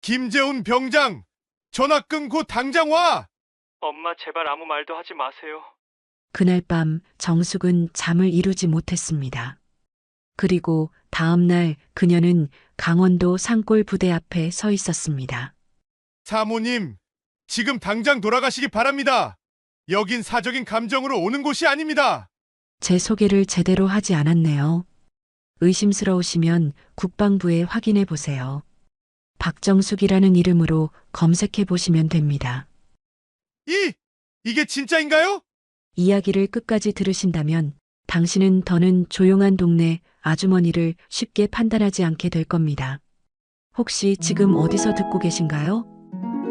김재훈 병장! 전화 끊고 당장 와! 엄마, 제발 아무 말도 하지 마세요. 그날 밤 정숙은 잠을 이루지 못했습니다. 그리고 다음 날 그녀는 강원도 산골 부대 앞에 서 있었습니다. 사모님, 지금 당장 돌아가시기 바랍니다. 여긴 사적인 감정으로 오는 곳이 아닙니다. 제 소개를 제대로 하지 않았네요. 의심스러우시면 국방부에 확인해 보세요. 박정숙이라는 이름으로 검색해 보시면 됩니다. 이게 진짜인가요? 이야기를 끝까지 들으신다면 당신은 더는 조용한 동네 아주머니를 쉽게 판단하지 않게 될 겁니다. 혹시 지금 어디서 듣고 계신가요?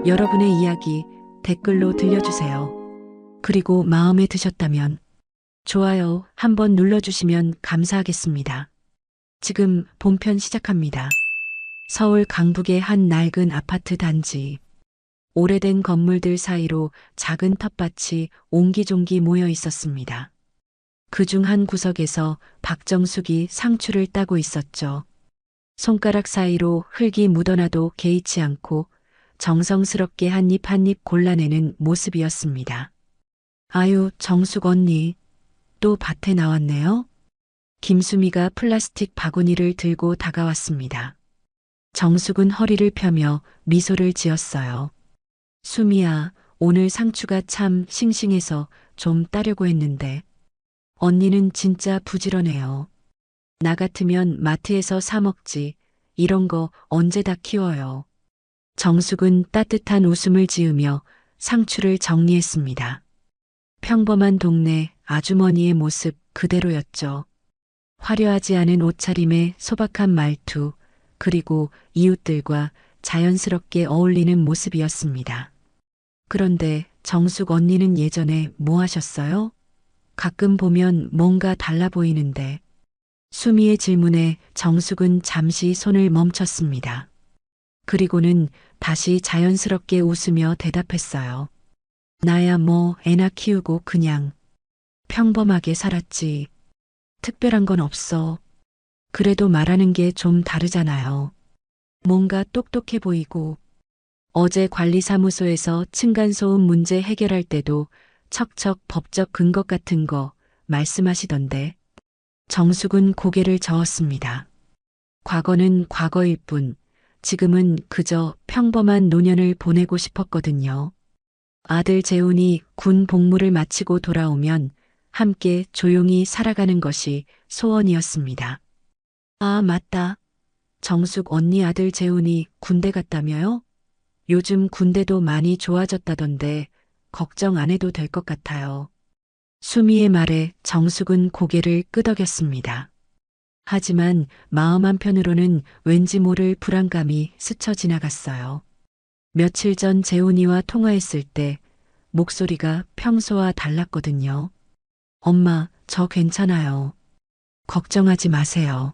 여러분의 이야기 댓글로 들려주세요. 그리고 마음에 드셨다면 좋아요 한번 눌러주시면 감사하겠습니다. 지금 본편 시작합니다. 서울 강북의 한 낡은 아파트 단지. 오래된 건물들 사이로 작은 텃밭이 옹기종기 모여 있었습니다. 그중 한 구석에서 박정숙이 상추를 따고 있었죠. 손가락 사이로 흙이 묻어나도 개의치 않고 정성스럽게 한 입 한 입 골라내는 모습이었습니다. 아유, 정숙 언니, 또 밭에 나왔네요? 김수미가 플라스틱 바구니를 들고 다가왔습니다. 정숙은 허리를 펴며 미소를 지었어요. 수미야, 오늘 상추가 참 싱싱해서 좀 따려고 했는데 언니는 진짜 부지런해요. 나 같으면 마트에서 사 먹지. 이런 거 언제 다 키워요. 정숙은 따뜻한 웃음을 지으며 상추를 정리했습니다. 평범한 동네 아주머니의 모습 그대로였죠. 화려하지 않은 옷차림에 소박한 말투, 그리고 이웃들과 자연스럽게 어울리는 모습이었습니다. 그런데 정숙 언니는 예전에 뭐 하셨어요? 가끔 보면 뭔가 달라 보이는데. 수미의 질문에 정숙은 잠시 손을 멈췄습니다. 그리고는 다시 자연스럽게 웃으며 대답했어요. 나야 뭐 애나 키우고 그냥 평범하게 살았지. 특별한 건 없어. 그래도 말하는 게 좀 다르잖아요. 뭔가 똑똑해 보이고. 어제 관리사무소에서 층간소음 문제 해결할 때도 척척 법적 근거 같은 거 말씀하시던데. 정숙은 고개를 저었습니다. 과거는 과거일 뿐 지금은 그저 평범한 노년을 보내고 싶었거든요. 아들 재훈이 군 복무를 마치고 돌아오면 함께 조용히 살아가는 것이 소원이었습니다. 아, 맞다. 정숙 언니 아들 재훈이 군대 갔다며요? 요즘 군대도 많이 좋아졌다던데 걱정 안 해도 될 것 같아요. 수미의 말에 정숙은 고개를 끄덕였습니다. 하지만 마음 한편으로는 왠지 모를 불안감이 스쳐 지나갔어요. 며칠 전 재훈이와 통화했을 때 목소리가 평소와 달랐거든요. 엄마, 저 괜찮아요. 걱정하지 마세요.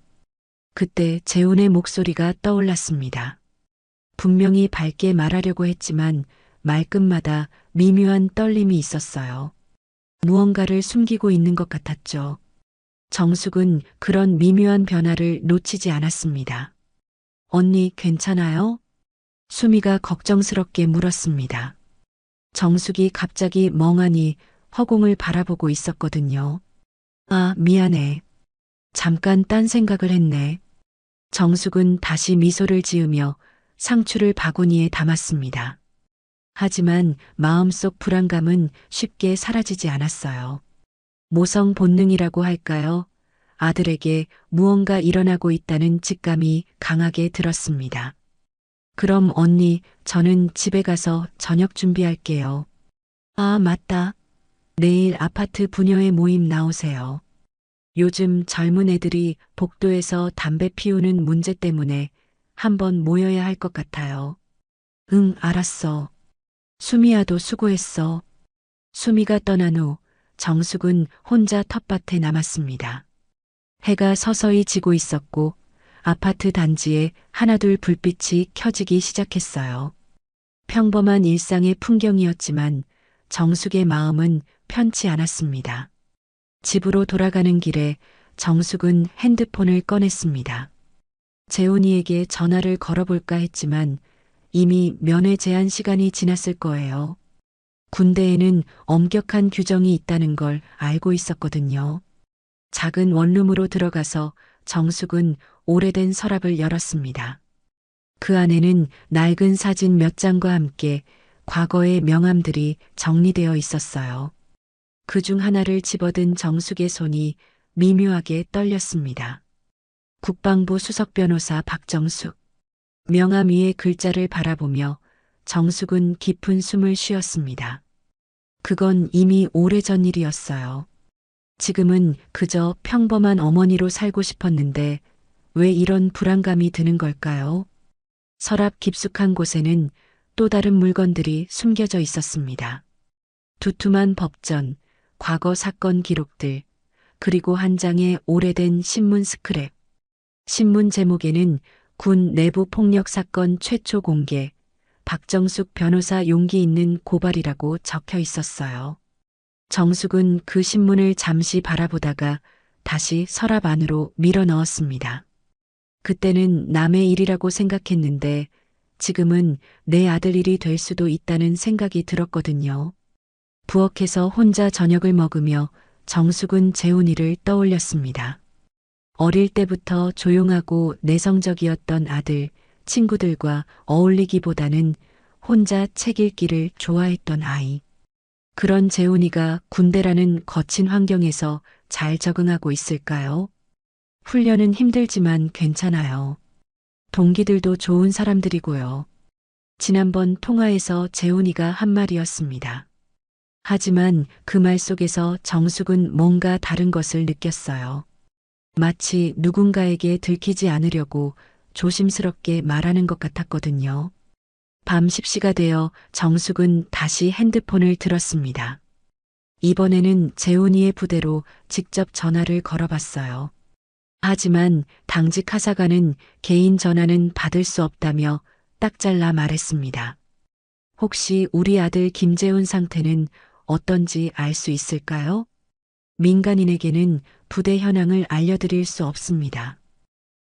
그때 재훈의 목소리가 떠올랐습니다. 분명히 밝게 말하려고 했지만 말끝마다 미묘한 떨림이 있었어요. 무언가를 숨기고 있는 것 같았죠. 정숙은 그런 미묘한 변화를 놓치지 않았습니다. 언니 괜찮아요? 수미가 걱정스럽게 물었습니다. 정숙이 갑자기 멍하니 허공을 바라보고 있었거든요. 아, 미안해. 잠깐 딴 생각을 했네. 정숙은 다시 미소를 지으며 상추를 바구니에 담았습니다. 하지만 마음속 불안감은 쉽게 사라지지 않았어요. 모성 본능이라고 할까요? 아들에게 무언가 일어나고 있다는 직감이 강하게 들었습니다. 그럼 언니, 저는 집에 가서 저녁 준비할게요. 아, 맞다. 내일 아파트 부녀회 모임 나오세요. 요즘 젊은 애들이 복도에서 담배 피우는 문제 때문에 한번 모여야 할 것 같아요. 응, 알았어. 수미야도 수고했어. 수미가 떠난 후 정숙은 혼자 텃밭에 남았습니다. 해가 서서히 지고 있었고 아파트 단지에 하나둘 불빛이 켜지기 시작했어요. 평범한 일상의 풍경이었지만 정숙의 마음은 편치 않았습니다. 집으로 돌아가는 길에 정숙은 핸드폰을 꺼냈습니다. 재훈이에게 전화를 걸어볼까 했지만 이미 면회 제한 시간이 지났을 거예요. 군대에는 엄격한 규정이 있다는 걸 알고 있었거든요. 작은 원룸으로 들어가서 정숙은 오래된 서랍을 열었습니다. 그 안에는 낡은 사진 몇 장과 함께 과거의 명함들이 정리되어 있었어요. 그 중 하나를 집어든 정숙의 손이 미묘하게 떨렸습니다. 국방부 수석 변호사 박정숙. 명함 위의 글자를 바라보며 정숙은 깊은 숨을 쉬었습니다. 그건 이미 오래전 일이었어요. 지금은 그저 평범한 어머니로 살고 싶었는데 왜 이런 불안감이 드는 걸까요? 서랍 깊숙한 곳에는 또 다른 물건들이 숨겨져 있었습니다. 두툼한 법전, 과거 사건 기록들, 그리고 한 장의 오래된 신문 스크랩. 신문 제목에는 군 내부 폭력 사건 최초 공개, 박정숙 변호사 용기 있는 고발이라고 적혀 있었어요. 정숙은 그 신문을 잠시 바라보다가 다시 서랍 안으로 밀어 넣었습니다. 그때는 남의 일이라고 생각했는데 지금은 내 아들 일이 될 수도 있다는 생각이 들었거든요. 부엌에서 혼자 저녁을 먹으며 정숙은 재훈이를 떠올렸습니다. 어릴 때부터 조용하고 내성적이었던 아들, 친구들과 어울리기보다는 혼자 책 읽기를 좋아했던 아이. 그런 재훈이가 군대라는 거친 환경에서 잘 적응하고 있을까요? 훈련은 힘들지만 괜찮아요. 동기들도 좋은 사람들이고요. 지난번 통화에서 재훈이가 한 말이었습니다. 하지만 그 말 속에서 정숙은 뭔가 다른 것을 느꼈어요. 마치 누군가에게 들키지 않으려고 조심스럽게 말하는 것 같았거든요. 밤 10시가 되어 정숙은 다시 핸드폰을 들었습니다. 이번에는 재훈이의 부대로 직접 전화를 걸어봤어요. 하지만 당직 하사관은 개인 전화는 받을 수 없다며 딱 잘라 말했습니다. 혹시 우리 아들 김재훈 상태는 어떤지 알 수 있을까요? 민간인에게는 부대 현황을 알려드릴 수 없습니다.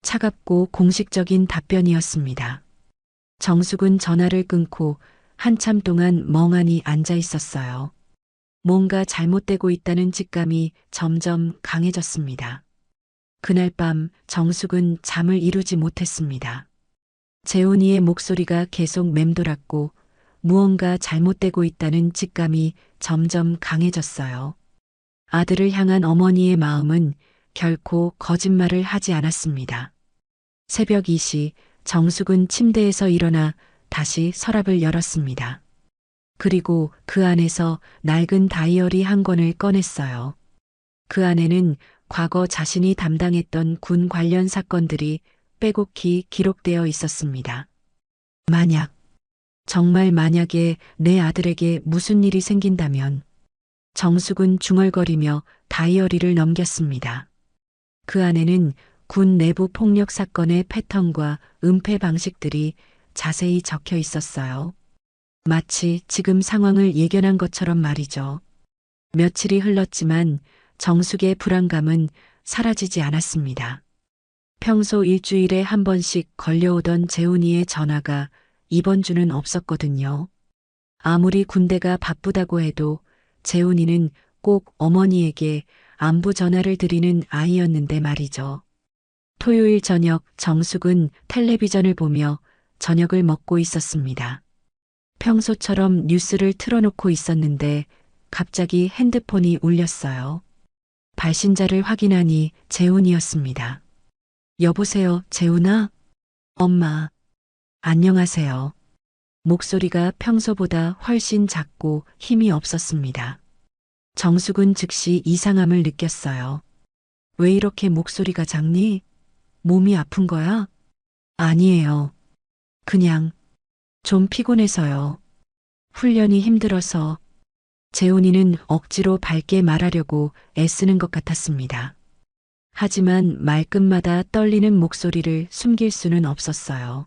차갑고 공식적인 답변이었습니다. 정숙은 전화를 끊고 한참 동안 멍하니 앉아 있었어요. 뭔가 잘못되고 있다는 직감이 점점 강해졌습니다. 그날 밤 정숙은 잠을 이루지 못했습니다. 재훈이의 목소리가 계속 맴돌았고 무언가 잘못되고 있다는 직감이 점점 강해졌어요. 아들을 향한 어머니의 마음은 결코 거짓말을 하지 않았습니다. 새벽 2시 정숙은 침대에서 일어나 다시 서랍을 열었습니다. 그리고 그 안에서 낡은 다이어리 한 권을 꺼냈어요. 그 안에는 과거 자신이 담당했던 군 관련 사건들이 빼곡히 기록되어 있었습니다. 정말 만약에 내 아들에게 무슨 일이 생긴다면 정숙은 중얼거리며 다이어리를 넘겼습니다. 그 안에는 군 내부 폭력 사건의 패턴과 은폐 방식들이 자세히 적혀 있었어요. 마치 지금 상황을 예견한 것처럼 말이죠. 며칠이 흘렀지만 정숙의 불안감은 사라지지 않았습니다. 평소 일주일에 한 번씩 걸려오던 재훈이의 전화가 이번 주는 없었거든요. 아무리 군대가 바쁘다고 해도 재훈이는 꼭 어머니에게 안부 전화를 드리는 아이였는데 말이죠. 토요일 저녁 정숙은 텔레비전을 보며 저녁을 먹고 있었습니다. 평소처럼 뉴스를 틀어놓고 있었는데 갑자기 핸드폰이 울렸어요. 발신자를 확인하니 재훈이었습니다. 여보세요, 재훈아? 엄마. 안녕하세요. 목소리가 평소보다 훨씬 작고 힘이 없었습니다. 정숙은 즉시 이상함을 느꼈어요. 왜 이렇게 목소리가 작니? 몸이 아픈 거야? 아니에요. 그냥 좀 피곤해서요. 훈련이 힘들어서. 재훈이는 억지로 밝게 말하려고 애쓰는 것 같았습니다. 하지만 말끝마다 떨리는 목소리를 숨길 수는 없었어요.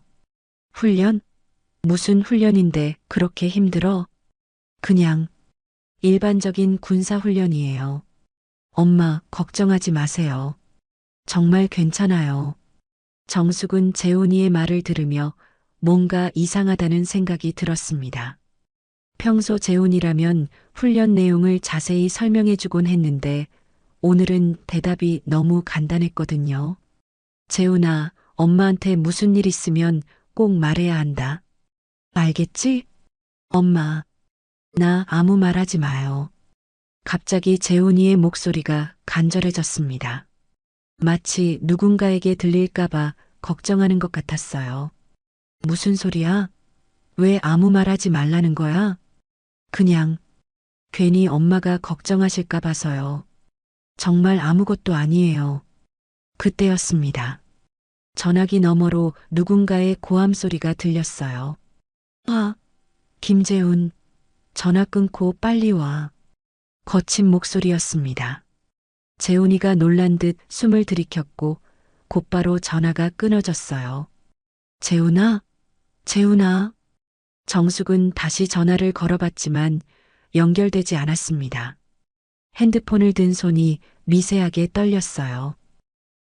훈련? 무슨 훈련인데 그렇게 힘들어? 그냥 일반적인 군사훈련이에요. 엄마, 걱정하지 마세요. 정말 괜찮아요. 정숙은 재훈이의 말을 들으며 뭔가 이상하다는 생각이 들었습니다. 평소 재훈이라면 훈련 내용을 자세히 설명해주곤 했는데 오늘은 대답이 너무 간단했거든요. 재훈아, 엄마한테 무슨 일 있으면 꼭 말해야 한다. 알겠지? 엄마, 나 아무 말 하지 마요. 갑자기 재훈이의 목소리가 간절해졌습니다. 마치 누군가에게 들릴까봐 걱정하는 것 같았어요. 무슨 소리야? 왜 아무 말 하지 말라는 거야? 그냥 괜히 엄마가 걱정하실까 봐서요. 정말 아무것도 아니에요. 그때였습니다. 전화기 너머로 누군가의 고함 소리가 들렸어요. 아, 김재훈, 전화 끊고 빨리 와. 거친 목소리였습니다. 재훈이가 놀란 듯 숨을 들이켰고 곧바로 전화가 끊어졌어요. 재훈아? 재훈아? 정숙은 다시 전화를 걸어봤지만 연결되지 않았습니다. 핸드폰을 든 손이 미세하게 떨렸어요.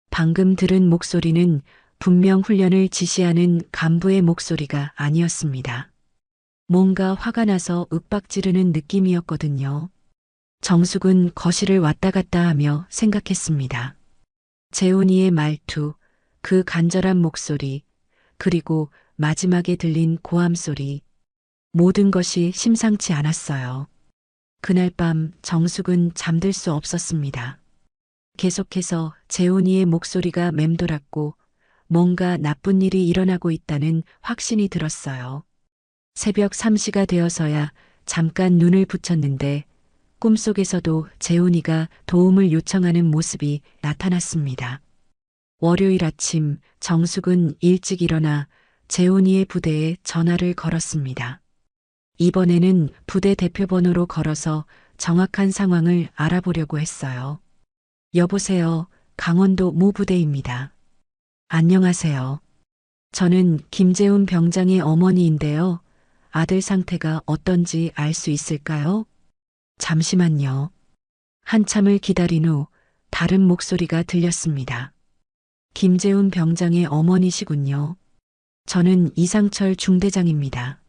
방금 들은 목소리는 분명 훈련을 지시하는 간부의 목소리가 아니었습니다. 뭔가 화가 나서 윽박지르는 느낌이었거든요. 정숙은 거실을 왔다 갔다 하며 생각했습니다. 재훈이의 말투, 그 간절한 목소리, 그리고 마지막에 들린 고함 소리. 모든 것이 심상치 않았어요. 그날 밤 정숙은 잠들 수 없었습니다. 계속해서 재훈이의 목소리가 맴돌았고 뭔가 나쁜 일이 일어나고 있다는 확신이 들었어요. 새벽 3시가 되어서야 잠깐 눈을 붙였는데 꿈속에서도 재훈이가 도움을 요청하는 모습이 나타났습니다. 월요일 아침 정숙은 일찍 일어나 재훈이의 부대에 전화를 걸었습니다. 이번에는 부대 대표번호로 걸어서 정확한 상황을 알아보려고 했어요. 여보세요, 강원도 모 부대입니다. 안녕하세요. 저는 김재훈 병장의 어머니인데요. 아들 상태가 어떤지 알 수 있을까요? 잠시만요. 한참을 기다린 후 다른 목소리가 들렸습니다. 김재훈 병장의 어머니시군요. 저는 이상철 중대장입니다.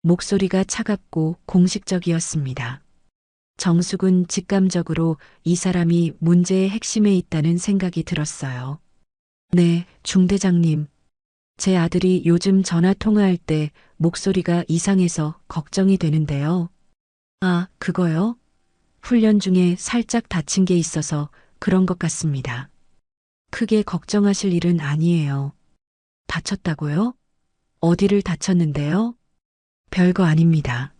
목소리가 차갑고 공식적이었습니다. 정숙은 직감적으로 이 사람이 문제의 핵심에 있다는 생각이 들었어요. 네, 중대장님. 제 아들이 요즘 전화 통화할 때 목소리가 이상해서 걱정이 되는데요. 아, 그거요? 훈련 중에 살짝 다친 게 있어서 그런 것 같습니다. 크게 걱정하실 일은 아니에요. 다쳤다고요? 어디를 다쳤는데요? 별거 아닙니다.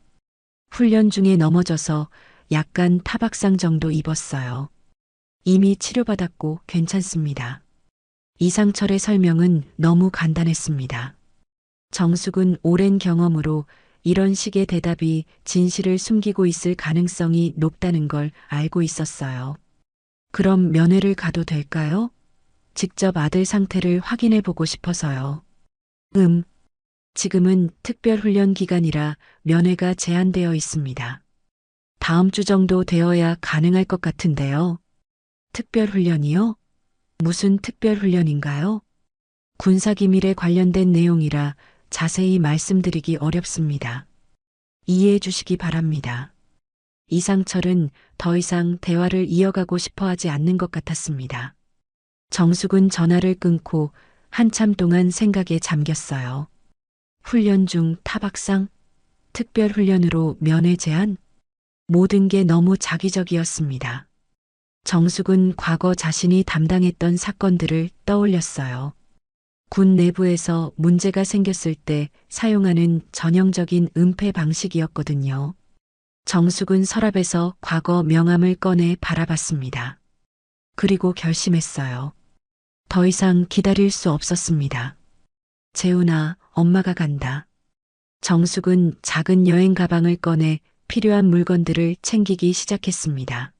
훈련 중에 넘어져서 약간 타박상 정도 입었어요. 이미 치료받았고 괜찮습니다. 이상철의 설명은 너무 간단했습니다. 정숙은 오랜 경험으로 이런 식의 대답이 진실을 숨기고 있을 가능성이 높다는 걸 알고 있었어요. 그럼 면회를 가도 될까요? 직접 아들 상태를 확인해 보고 싶어서요. 지금은 특별훈련 기간이라 면회가 제한되어 있습니다. 다음 주 정도 되어야 가능할 것 같은데요. 특별훈련이요? 무슨 특별훈련인가요? 군사기밀에 관련된 내용이라 자세히 말씀드리기 어렵습니다. 이해해 주시기 바랍니다. 이상철은 더 이상 대화를 이어가고 싶어 하지 않는 것 같았습니다. 정숙은 전화를 끊고 한참 동안 생각에 잠겼어요. 훈련 중 타박상? 특별훈련으로 면회 제한? 모든 게 너무 자기적이었습니다. 정숙은 과거 자신이 담당했던 사건들을 떠올렸어요. 군 내부에서 문제가 생겼을 때 사용하는 전형적인 은폐 방식이었거든요. 정숙은 서랍에서 과거 명함을 꺼내 바라봤습니다. 그리고 결심했어요. 더 이상 기다릴 수 없었습니다. 재훈아, 엄마가 간다. 정숙은 작은 여행 가방을 꺼내 필요한 물건들을 챙기기 시작했습니다.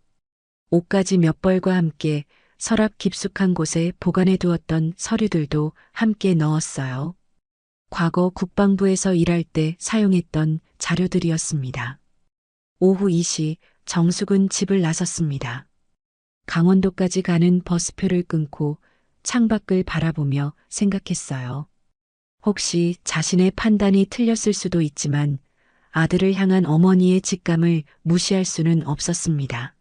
옷가지 몇 벌과 함께 서랍 깊숙한 곳에 보관해 두었던 서류들도 함께 넣었어요. 과거 국방부에서 일할 때 사용했던 자료들이었습니다. 오후 2시 정숙은 집을 나섰습니다. 강원도까지 가는 버스표를 끊고 창밖을 바라보며 생각했어요. 혹시 자신의 판단이 틀렸을 수도 있지만 아들을 향한 어머니의 직감을 무시할 수는 없었습니다.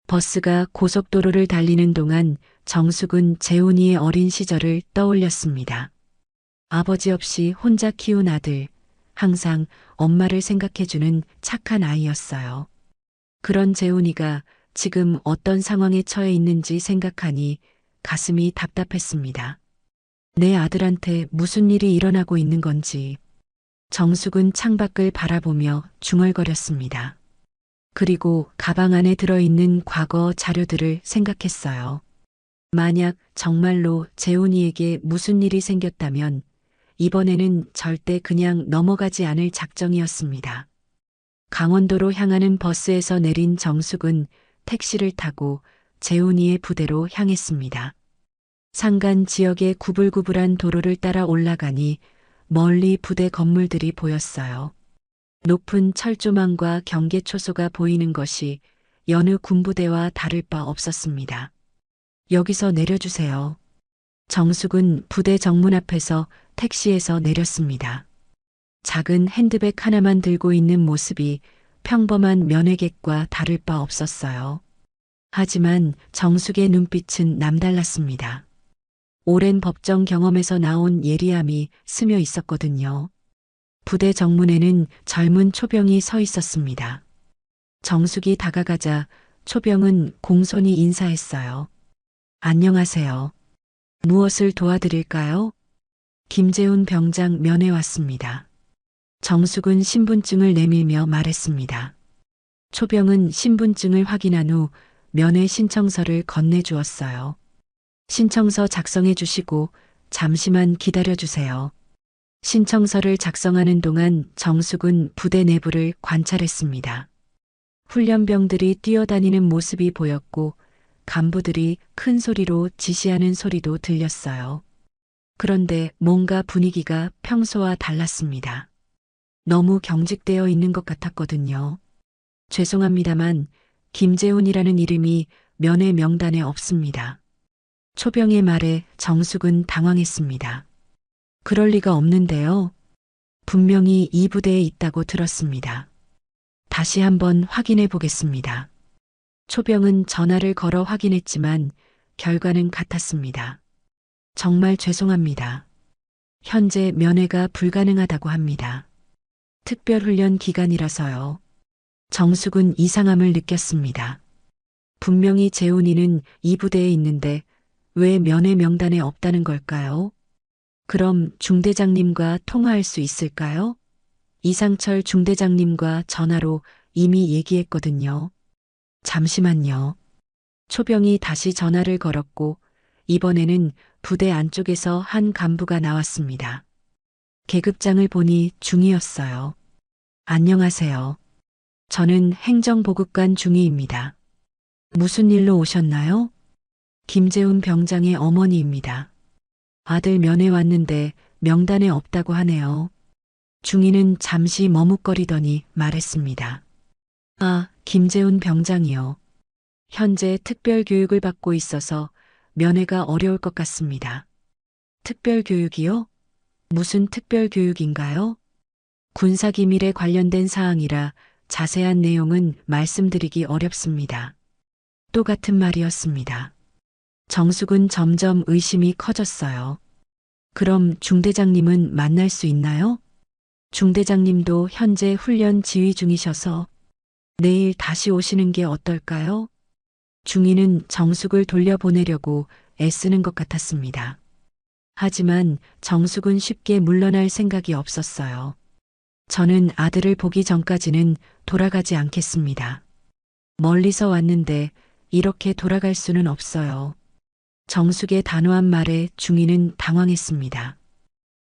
버스가 고속도로를 달리는 동안 정숙은 재훈이의 어린 시절을 떠올렸습니다. 아버지 없이 혼자 키운 아들, 항상 엄마를 생각해주는 착한 아이였어요. 그런 재훈이가 지금 어떤 상황에 처해 있는지 생각하니 가슴이 답답했습니다. 내 아들한테 무슨 일이 일어나고 있는 건지. 정숙은 창밖을 바라보며 중얼거렸습니다. 그리고 가방 안에 들어있는 과거 자료들을 생각했어요. 만약 정말로 재훈이에게 무슨 일이 생겼다면 이번에는 절대 그냥 넘어가지 않을 작정이었습니다. 강원도로 향하는 버스에서 내린 정숙은 택시를 타고 재훈이의 부대로 향했습니다. 산간 지역의 구불구불한 도로를 따라 올라가니 멀리 부대 건물들이 보였어요. 높은 철조망과 경계초소가 보이는 것이 여느 군부대와 다를 바 없었습니다. 여기서 내려주세요. 정숙은 부대 정문 앞에서 택시에서 내렸습니다. 작은 핸드백 하나만 들고 있는 모습이 평범한 면회객과 다를 바 없었어요. 하지만 정숙의 눈빛은 남달랐습니다. 오랜 법정 경험에서 나온 예리함이 스며 있었거든요. 부대 정문에는 젊은 초병이 서 있었습니다. 정숙이 다가가자 초병은 공손히 인사했어요. 안녕하세요. 무엇을 도와드릴까요? 김재훈 병장 면회 왔습니다. 정숙은 신분증을 내밀며 말했습니다. 초병은 신분증을 확인한 후 면회 신청서를 건네주었어요. 신청서 작성해 주시고 잠시만 기다려 주세요. 신청서를 작성하는 동안 정숙은 부대 내부를 관찰했습니다. 훈련병들이 뛰어다니는 모습이 보였고 간부들이 큰 소리로 지시하는 소리도 들렸어요. 그런데 뭔가 분위기가 평소와 달랐습니다. 너무 경직되어 있는 것 같았거든요. 죄송합니다만 김재훈이라는 이름이 면회 명단에 없습니다. 초병의 말에 정숙은 당황했습니다. 그럴 리가 없는데요. 분명히 이 부대에 있다고 들었습니다. 다시 한번 확인해 보겠습니다. 초병은 전화를 걸어 확인했지만 결과는 같았습니다. 정말 죄송합니다. 현재 면회가 불가능하다고 합니다. 특별훈련 기간이라서요. 정숙은 이상함을 느꼈습니다. 분명히 재훈이는 이 부대에 있는데 왜 면회 명단에 없다는 걸까요? 그럼 중대장님과 통화할 수 있을까요? 이상철 중대장님과 전화로 이미 얘기했거든요. 잠시만요. 초병이 다시 전화를 걸었고 이번에는 부대 안쪽에서 한 간부가 나왔습니다. 계급장을 보니 중이었어요. 안녕하세요. 저는 행정보급관 중이입니다. 무슨 일로 오셨나요? 김재훈 병장의 어머니입니다. 아들 면회 왔는데 명단에 없다고 하네요. 중위는 잠시 머뭇거리더니 말했습니다. 아, 김재훈 병장이요. 현재 특별교육을 받고 있어서 면회가 어려울 것 같습니다. 특별교육이요? 무슨 특별교육인가요? 군사기밀에 관련된 사항이라 자세한 내용은 말씀드리기 어렵습니다. 또 같은 말이었습니다. 정숙은 점점 의심이 커졌어요. 그럼 중대장님은 만날 수 있나요? 중대장님도 현재 훈련 지휘 중이셔서 내일 다시 오시는 게 어떨까요? 중위는 정숙을 돌려보내려고 애쓰는 것 같았습니다. 하지만 정숙은 쉽게 물러날 생각이 없었어요. 저는 아들을 보기 전까지는 돌아가지 않겠습니다. 멀리서 왔는데 이렇게 돌아갈 수는 없어요. 정숙의 단호한 말에 중위는 당황했습니다.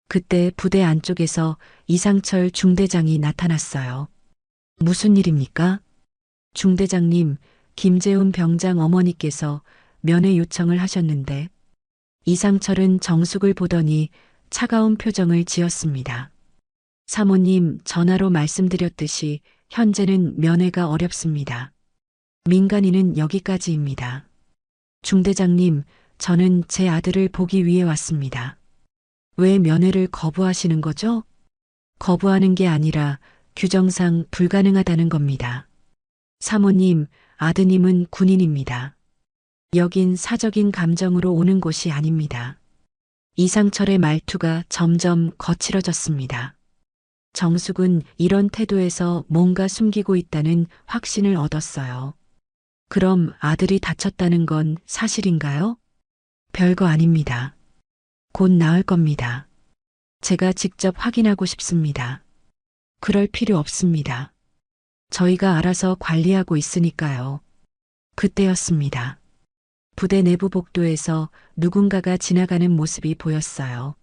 그때 부대 안쪽에서 이상철 중대장이 나타났어요. 무슨 일입니까? 중대장님, 김재훈 병장 어머니께서 면회 요청을 하셨는데 이상철은 정숙을 보더니 차가운 표정을 지었습니다. 사모님, 전화로 말씀드렸듯이 현재는 면회가 어렵습니다. 민간인은 여기까지입니다. 중대장님, 저는 제 아들을 보기 위해 왔습니다. 왜 면회를 거부하시는 거죠? 거부하는 게 아니라 규정상 불가능하다는 겁니다. 사모님, 아드님은 군인입니다. 여긴 사적인 감정으로 오는 곳이 아닙니다. 이상철의 말투가 점점 거칠어졌습니다. 정숙은 이런 태도에서 뭔가 숨기고 있다는 확신을 얻었어요. 그럼 아들이 다쳤다는 건 사실인가요? 별거 아닙니다. 곧 나을 겁니다. 제가 직접 확인하고 싶습니다. 그럴 필요 없습니다. 저희가 알아서 관리하고 있으니까요. 그때였습니다. 부대 내부 복도에서 누군가가 지나가는 모습이 보였어요.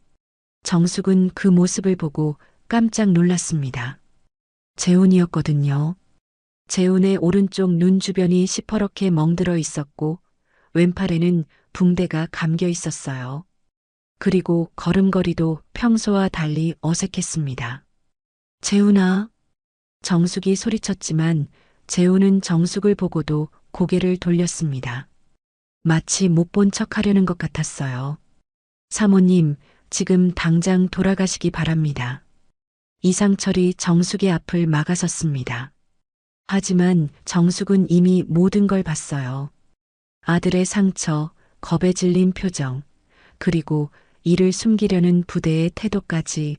정숙은 그 모습을 보고 깜짝 놀랐습니다. 재훈이었거든요. 재훈의 오른쪽 눈 주변이 시퍼렇게 멍들어 있었고 왼팔에는 붕대가 감겨 있었어요. 그리고 걸음걸이도 평소와 달리 어색했습니다. 재훈아. 정숙이 소리쳤지만 재훈은 정숙을 보고도 고개를 돌렸습니다. 마치 못 본 척 하려는 것 같았어요. 사모님, 지금 당장 돌아가시기 바랍니다. 이상철이 정숙의 앞을 막아섰습니다. 하지만 정숙은 이미 모든 걸 봤어요. 아들의 상처, 겁에 질린 표정, 그리고 이를 숨기려는 부대의 태도까지.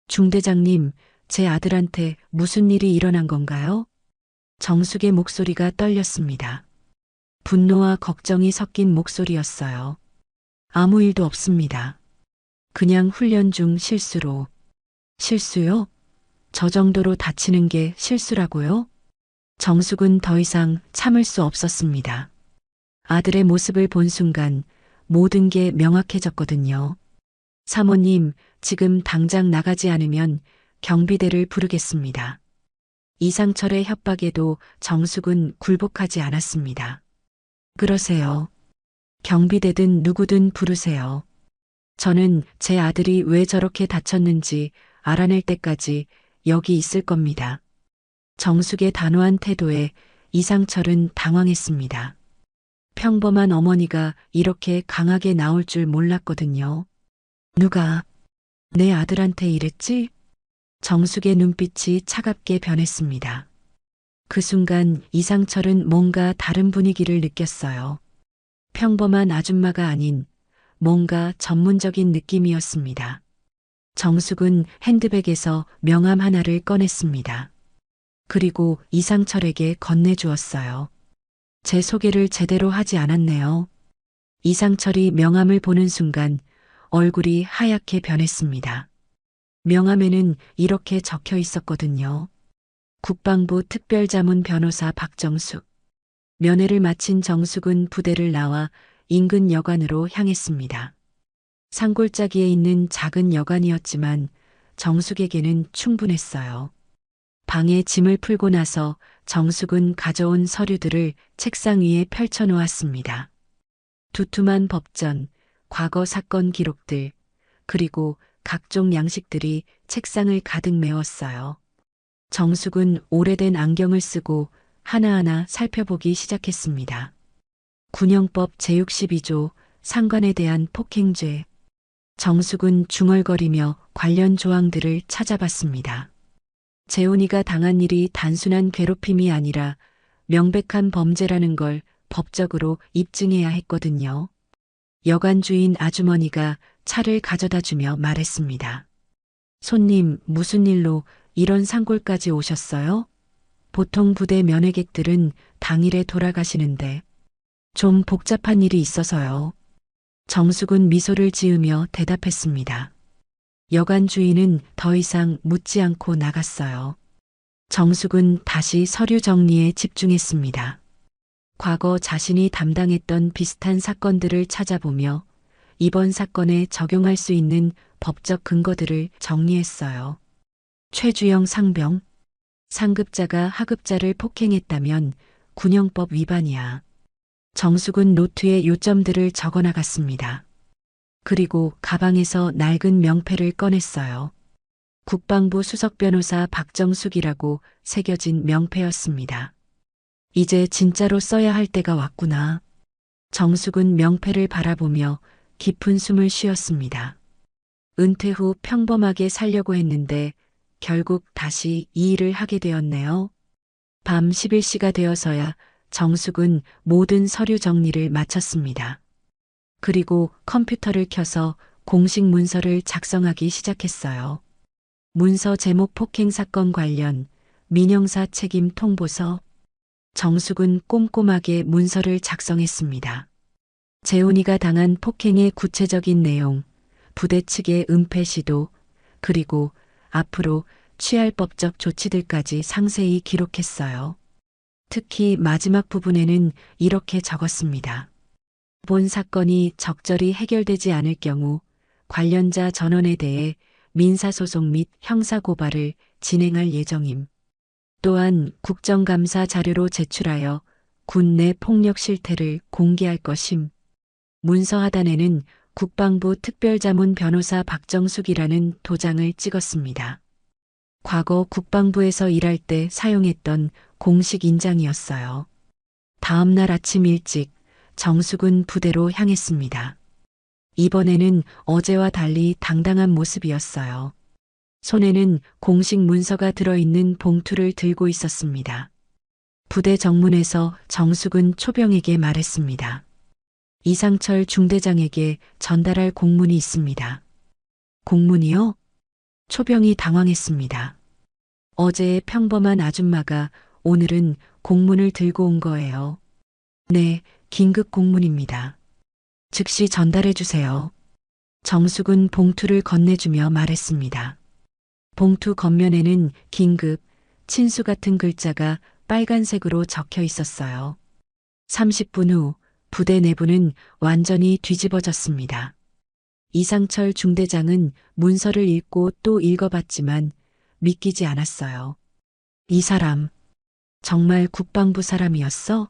중대장님, 제 아들한테 무슨 일이 일어난 건가요? 정숙의 목소리가 떨렸습니다. 분노와 걱정이 섞인 목소리였어요. 아무 일도 없습니다. 그냥 훈련 중 실수로. 실수요? 저 정도로 다치는 게 실수라고요? 정숙은 더 이상 참을 수 없었습니다. 아들의 모습을 본 순간 모든 게 명확해졌거든요. 사모님, 지금 당장 나가지 않으면 경비대를 부르겠습니다. 이상철의 협박에도 정숙은 굴복하지 않았습니다. 그러세요. 경비대든 누구든 부르세요. 저는 제 아들이 왜 저렇게 다쳤는지 알아낼 때까지 여기 있을 겁니다. 정숙의 단호한 태도에 이상철은 당황했습니다. 평범한 어머니가 이렇게 강하게 나올 줄 몰랐거든요. 누가 내 아들한테 이랬지? 정숙의 눈빛이 차갑게 변했습니다. 그 순간 이상철은 뭔가 다른 분위기를 느꼈어요. 평범한 아줌마가 아닌 뭔가 전문적인 느낌이었습니다. 정숙은 핸드백에서 명함 하나를 꺼냈습니다. 그리고 이상철에게 건네주었어요. 제 소개를 제대로 하지 않았네요. 이상철이 명함을 보는 순간 얼굴이 하얗게 변했습니다. 명함에는 이렇게 적혀 있었거든요. 국방부 특별자문 변호사 박정숙. 면회를 마친 정숙은 부대를 나와 인근 여관으로 향했습니다. 산골짜기에 있는 작은 여관이었지만 정숙에게는 충분했어요. 방에 짐을 풀고 나서 정숙은 가져온 서류들을 책상 위에 펼쳐놓았습니다. 두툼한 법전, 과거 사건 기록들, 그리고 각종 양식들이 책상을 가득 메웠어요. 정숙은 오래된 안경을 쓰고 하나하나 살펴보기 시작했습니다. 군형법 제62조 상관에 대한 폭행죄. 정숙은 중얼거리며 관련 조항들을 찾아봤습니다. 재훈이가 당한 일이 단순한 괴롭힘이 아니라 명백한 범죄라는 걸 법적으로 입증해야 했거든요. 여관 주인 아주머니가 차를 가져다 주며 말했습니다. 손님, 무슨 일로 이런 산골까지 오셨어요? 보통 부대 면회객들은 당일에 돌아가시는데 좀 복잡한 일이 있어서요. 정숙은 미소를 지으며 대답했습니다. 여관 주인은 더 이상 묻지 않고 나갔어요. 정숙은 다시 서류 정리에 집중했습니다. 과거 자신이 담당했던 비슷한 사건들을 찾아보며 이번 사건에 적용할 수 있는 법적 근거들을 정리했어요. 최주영 상병. 상급자가 하급자를 폭행했다면 군형법 위반이야. 정숙은 노트에 요점들을 적어 나갔습니다. 그리고 가방에서 낡은 명패를 꺼냈어요. 국방부 수석 변호사 박정숙이라고 새겨진 명패였습니다. 이제 진짜로 써야 할 때가 왔구나. 정숙은 명패를 바라보며 깊은 숨을 쉬었습니다. 은퇴 후 평범하게 살려고 했는데 결국 다시 이 일을 하게 되었네요. 밤 11시가 되어서야 정숙은 모든 서류 정리를 마쳤습니다. 그리고 컴퓨터를 켜서 공식 문서를 작성하기 시작했어요. 문서 제목 폭행 사건 관련 민형사 책임 통보서. 정숙은 꼼꼼하게 문서를 작성했습니다. 재훈이가 당한 폭행의 구체적인 내용, 부대 측의 은폐 시도, 그리고 앞으로 취할 법적 조치들까지 상세히 기록했어요. 특히 마지막 부분에는 이렇게 적었습니다. 본 사건이 적절히 해결되지 않을 경우 관련자 전원에 대해 민사소송 및 형사고발을 진행할 예정임. 또한 국정감사 자료로 제출하여 군 내 폭력 실태를 공개할 것임. 문서 하단에는 국방부 특별자문 변호사 박정숙이라는 도장을 찍었습니다. 과거 국방부에서 일할 때 사용했던 공식 인장이었어요. 다음 날 아침 일찍 정숙은 부대로 향했습니다. 이번에는 어제와 달리 당당한 모습이었어요. 손에는 공식 문서가 들어있는 봉투를 들고 있었습니다. 부대 정문에서 정숙은 초병에게 말했습니다. 이상철 중대장에게 전달할 공문이 있습니다. 공문이요? 초병이 당황했습니다. 어제의 평범한 아줌마가 오늘은 공문을 들고 온 거예요. 네, 긴급 공문입니다. 즉시 전달해 주세요. 정숙은 봉투를 건네주며 말했습니다. 봉투 겉면에는 긴급, 친수 같은 글자가 빨간색으로 적혀 있었어요. 30분 후 부대 내부는 완전히 뒤집어졌습니다. 이상철 중대장은 문서를 읽고 또 읽어봤지만 믿기지 않았어요. 이 사람, 정말 국방부 사람이었어?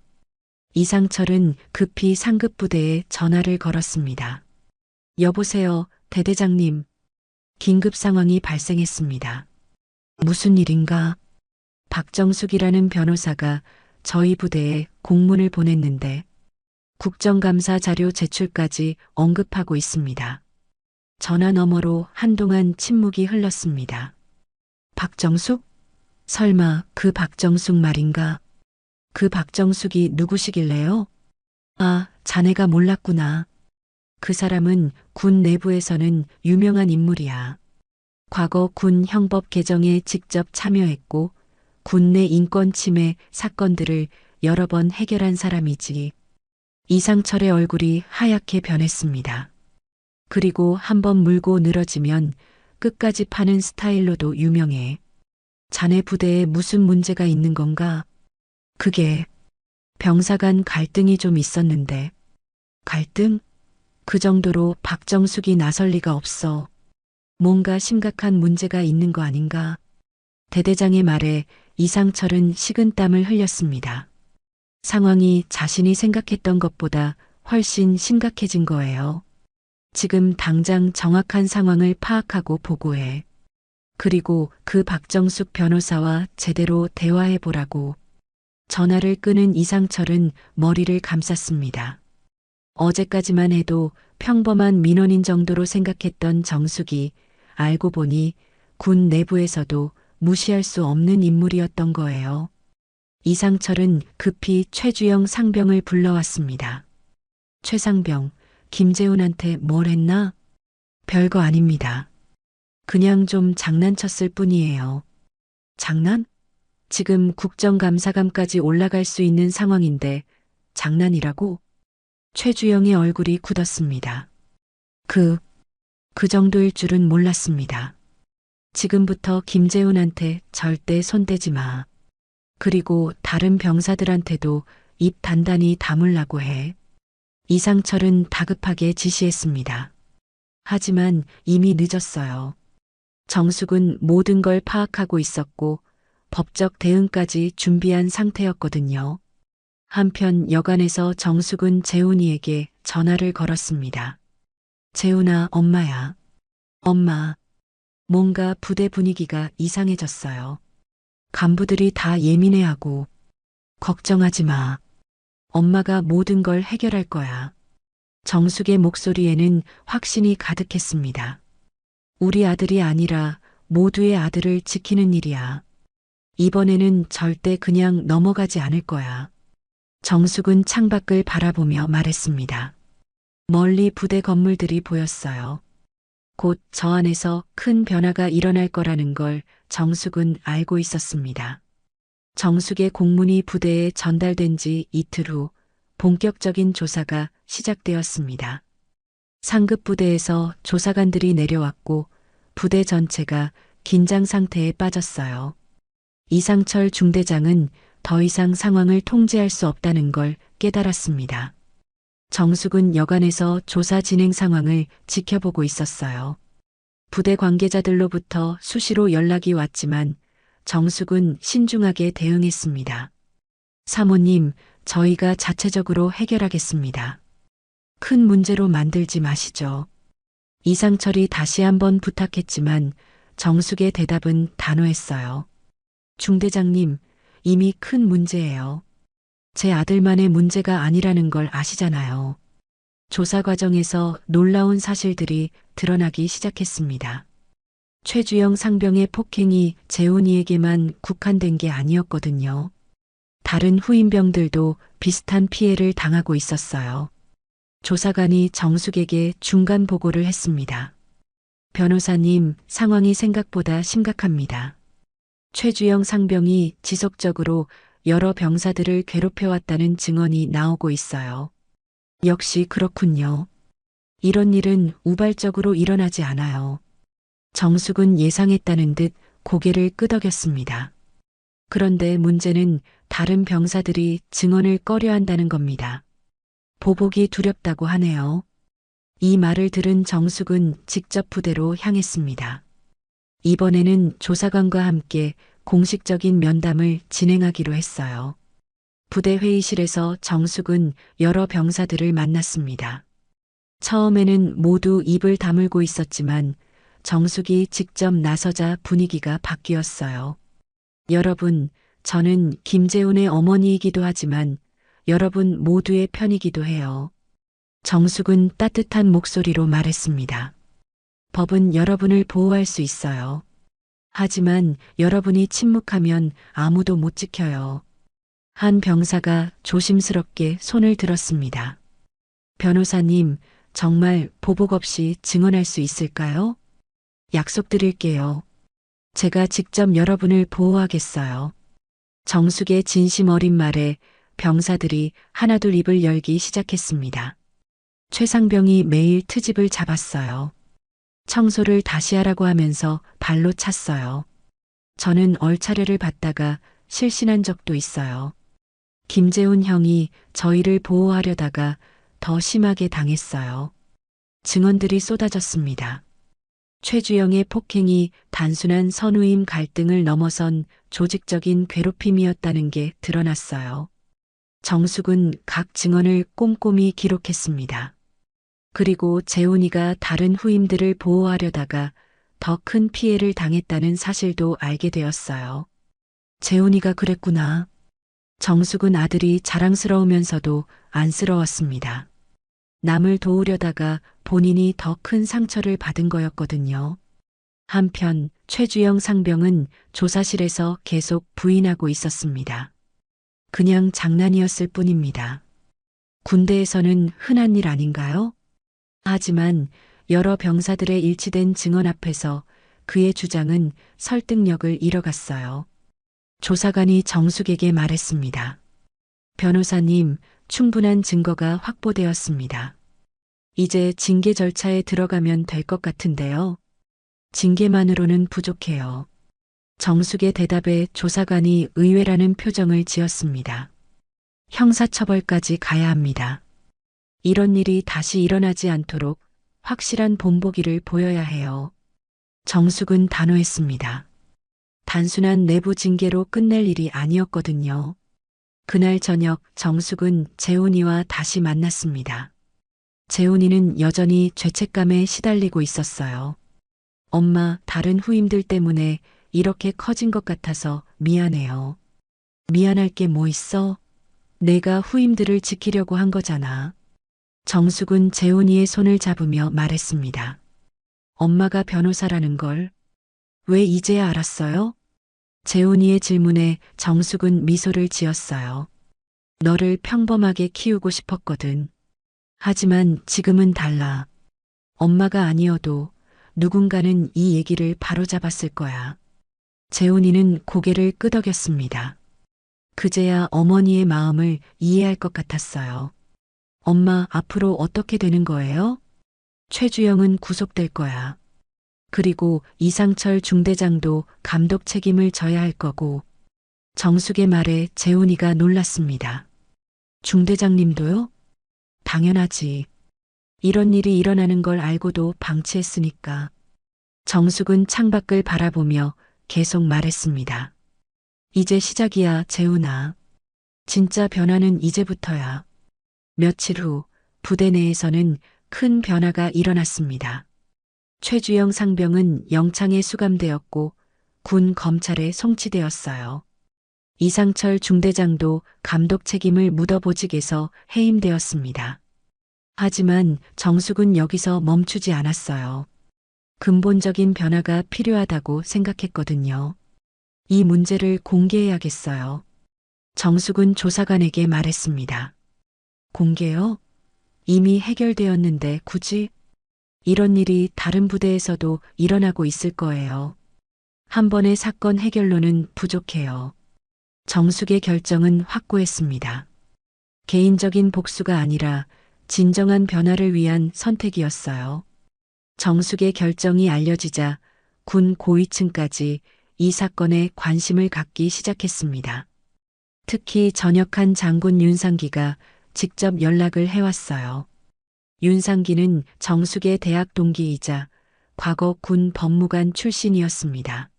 이상철은 급히 상급부대에 전화를 걸었습니다. 여보세요, 대대장님. 긴급 상황이 발생했습니다. 무슨 일인가? 박정숙이라는 변호사가 저희 부대에 공문을 보냈는데 국정감사 자료 제출까지 언급하고 있습니다. 전화 너머로 한동안 침묵이 흘렀습니다. 박정숙? 설마 그 박정숙 말인가? 그 박정숙이 누구시길래요? 아, 자네가 몰랐구나. 그 사람은 군 내부에서는 유명한 인물이야. 과거 군 형법 개정에 직접 참여했고 군 내 인권 침해 사건들을 여러 번 해결한 사람이지. 이상철의 얼굴이 하얗게 변했습니다. 그리고 한번 물고 늘어지면 끝까지 파는 스타일로도 유명해. 자네 부대에 무슨 문제가 있는 건가? 그게 병사 간 갈등이 좀 있었는데. 갈등? 그 정도로 박정숙이 나설 리가 없어. 뭔가 심각한 문제가 있는 거 아닌가? 대대장의 말에 이상철은 식은땀을 흘렸습니다. 상황이 자신이 생각했던 것보다 훨씬 심각해진 거예요. 지금 당장 정확한 상황을 파악하고 보고해. 그리고 그 박정숙 변호사와 제대로 대화해 보라고. 전화를 끄는 이상철은 머리를 감쌌습니다. 어제까지만 해도 평범한 민원인 정도로 생각했던 정숙이 알고 보니 군 내부에서도 무시할 수 없는 인물이었던 거예요. 이상철은 급히 최주영 상병을 불러왔습니다. 최 상병, 김재훈한테 뭘 했나? 별거 아닙니다. 그냥 좀 장난쳤을 뿐이에요. 장난? 지금 국정감사관까지 올라갈 수 있는 상황인데 장난이라고? 최주영의 얼굴이 굳었습니다. 그 정도일 줄은 몰랐습니다. 지금부터 김재훈한테 절대 손대지 마. 그리고 다른 병사들한테도 입 단단히 다물라고 해. 이상철은 다급하게 지시했습니다. 하지만 이미 늦었어요. 정숙은 모든 걸 파악하고 있었고 법적 대응까지 준비한 상태였거든요. 한편 여관에서 정숙은 재훈이에게 전화를 걸었습니다. 재훈아, 엄마야. 엄마. 뭔가 부대 분위기가 이상해졌어요. 간부들이 다 예민해하고. 걱정하지 마. 엄마가 모든 걸 해결할 거야. 정숙의 목소리에는 확신이 가득했습니다. 우리 아들이 아니라 모두의 아들을 지키는 일이야. 이번에는 절대 그냥 넘어가지 않을 거야. 정숙은 창밖을 바라보며 말했습니다. 멀리 부대 건물들이 보였어요. 곧 저 안에서 큰 변화가 일어날 거라는 걸 정숙은 알고 있었습니다. 정숙의 공문이 부대에 전달된 지 이틀 후 본격적인 조사가 시작되었습니다. 상급 부대에서 조사관들이 내려왔고 부대 전체가 긴장 상태에 빠졌어요. 이상철 중대장은 더 이상 상황을 통제할 수 없다는 걸 깨달았습니다. 정숙은 여관에서 조사 진행 상황을 지켜보고 있었어요. 부대 관계자들로부터 수시로 연락이 왔지만 정숙은 신중하게 대응했습니다. 사모님, 저희가 자체적으로 해결하겠습니다. 큰 문제로 만들지 마시죠. 이상철이 다시 한번 부탁했지만 정숙의 대답은 단호했어요. 중대장님, 이미 큰 문제예요. 제 아들만의 문제가 아니라는 걸 아시잖아요. 조사 과정에서 놀라운 사실들이 드러나기 시작했습니다. 최주영 상병의 폭행이 재훈이에게만 국한된 게 아니었거든요. 다른 후임병들도 비슷한 피해를 당하고 있었어요. 조사관이 정숙에게 중간 보고를 했습니다. 변호사님, 상황이 생각보다 심각합니다. 최주영 상병이 지속적으로 여러 병사들을 괴롭혀왔다는 증언이 나오고 있어요. 역시 그렇군요. 이런 일은 우발적으로 일어나지 않아요. 정숙은 예상했다는 듯 고개를 끄덕였습니다. 그런데 문제는 다른 병사들이 증언을 꺼려한다는 겁니다. 보복이 두렵다고 하네요. 이 말을 들은 정숙은 직접 부대로 향했습니다. 이번에는 조사관과 함께 공식적인 면담을 진행하기로 했어요. 부대 회의실에서 정숙은 여러 병사들을 만났습니다. 처음에는 모두 입을 다물고 있었지만 정숙이 직접 나서자 분위기가 바뀌었어요. 여러분, 저는 김재훈의 어머니이기도 하지만 여러분 모두의 편이기도 해요. 정숙은 따뜻한 목소리로 말했습니다. 법은 여러분을 보호할 수 있어요. 하지만 여러분이 침묵하면 아무도 못 지켜요. 한 병사가 조심스럽게 손을 들었습니다. 변호사님, 정말 보복 없이 증언할 수 있을까요? 약속드릴게요. 제가 직접 여러분을 보호하겠어요. 정숙의 진심 어린 말에 병사들이 하나둘 입을 열기 시작했습니다. 최상병이 매일 트집을 잡았어요. 청소를 다시 하라고 하면서 발로 찼어요. 저는 얼차려를 받다가 실신한 적도 있어요. 김재훈 형이 저희를 보호하려다가 더 심하게 당했어요. 증언들이 쏟아졌습니다. 최주영의 폭행이 단순한 선후임 갈등을 넘어선 조직적인 괴롭힘이었다는 게 드러났어요. 정숙은 각 증언을 꼼꼼히 기록했습니다. 그리고 재훈이가 다른 후임들을 보호하려다가 더 큰 피해를 당했다는 사실도 알게 되었어요. 재훈이가 그랬구나. 정숙은 아들이 자랑스러우면서도 안쓰러웠습니다. 남을 도우려다가 본인이 더 큰 상처를 받은 거였거든요. 한편 최주영 상병은 조사실에서 계속 부인하고 있었습니다. 그냥 장난이었을 뿐입니다. 군대에서는 흔한 일 아닌가요? 하지만 여러 병사들의 일치된 증언 앞에서 그의 주장은 설득력을 잃어갔어요. 조사관이 정숙에게 말했습니다. 변호사님, 충분한 증거가 확보되었습니다. 이제 징계 절차에 들어가면 될 것 같은데요. 징계만으로는 부족해요. 정숙의 대답에 조사관이 의외라는 표정을 지었습니다. 형사처벌까지 가야 합니다. 이런 일이 다시 일어나지 않도록 확실한 본보기를 보여야 해요. 정숙은 단호했습니다. 단순한 내부 징계로 끝낼 일이 아니었거든요. 그날 저녁 정숙은 재훈이와 다시 만났습니다. 재훈이는 여전히 죄책감에 시달리고 있었어요. 엄마, 다른 후임들 때문에 이렇게 커진 것 같아서 미안해요. 미안할 게 뭐 있어? 내가 후임들을 지키려고 한 거잖아. 정숙은 재훈이의 손을 잡으며 말했습니다. 엄마가 변호사라는 걸 왜 이제야 알았어요? 재훈이의 질문에 정숙은 미소를 지었어요. 너를 평범하게 키우고 싶었거든. 하지만 지금은 달라. 엄마가 아니어도 누군가는 이 얘기를 바로잡았을 거야. 재훈이는 고개를 끄덕였습니다. 그제야 어머니의 마음을 이해할 것 같았어요. 엄마, 앞으로 어떻게 되는 거예요? 최주영은 구속될 거야. 그리고 이상철 중대장도 감독 책임을 져야 할 거고. 정숙의 말에 재훈이가 놀랐습니다. 중대장님도요? 당연하지. 이런 일이 일어나는 걸 알고도 방치했으니까. 정숙은 창밖을 바라보며 계속 말했습니다. 이제 시작이야, 재훈아. 진짜 변화는 이제부터야. 며칠 후 부대 내에서는 큰 변화가 일어났습니다. 최주영 상병은 영창에 수감되었고 군 검찰에 송치되었어요. 이상철 중대장도 감독 책임을 묻어보직에서 해임되었습니다. 하지만 정숙은 여기서 멈추지 않았어요. 근본적인 변화가 필요하다고 생각했거든요. 이 문제를 공개해야겠어요. 정숙은 조사관에게 말했습니다. 공개요? 이미 해결되었는데 굳이? 이런 일이 다른 부대에서도 일어나고 있을 거예요. 한 번의 사건 해결로는 부족해요. 정숙의 결정은 확고했습니다. 개인적인 복수가 아니라 진정한 변화를 위한 선택이었어요. 정숙의 결정이 알려지자 군 고위층까지 이 사건에 관심을 갖기 시작했습니다. 특히 전역한 장군 윤상기가 직접 연락을 해왔어요. 윤상기는 정숙의 대학 동기이자 과거 군 법무관 출신이었습니다.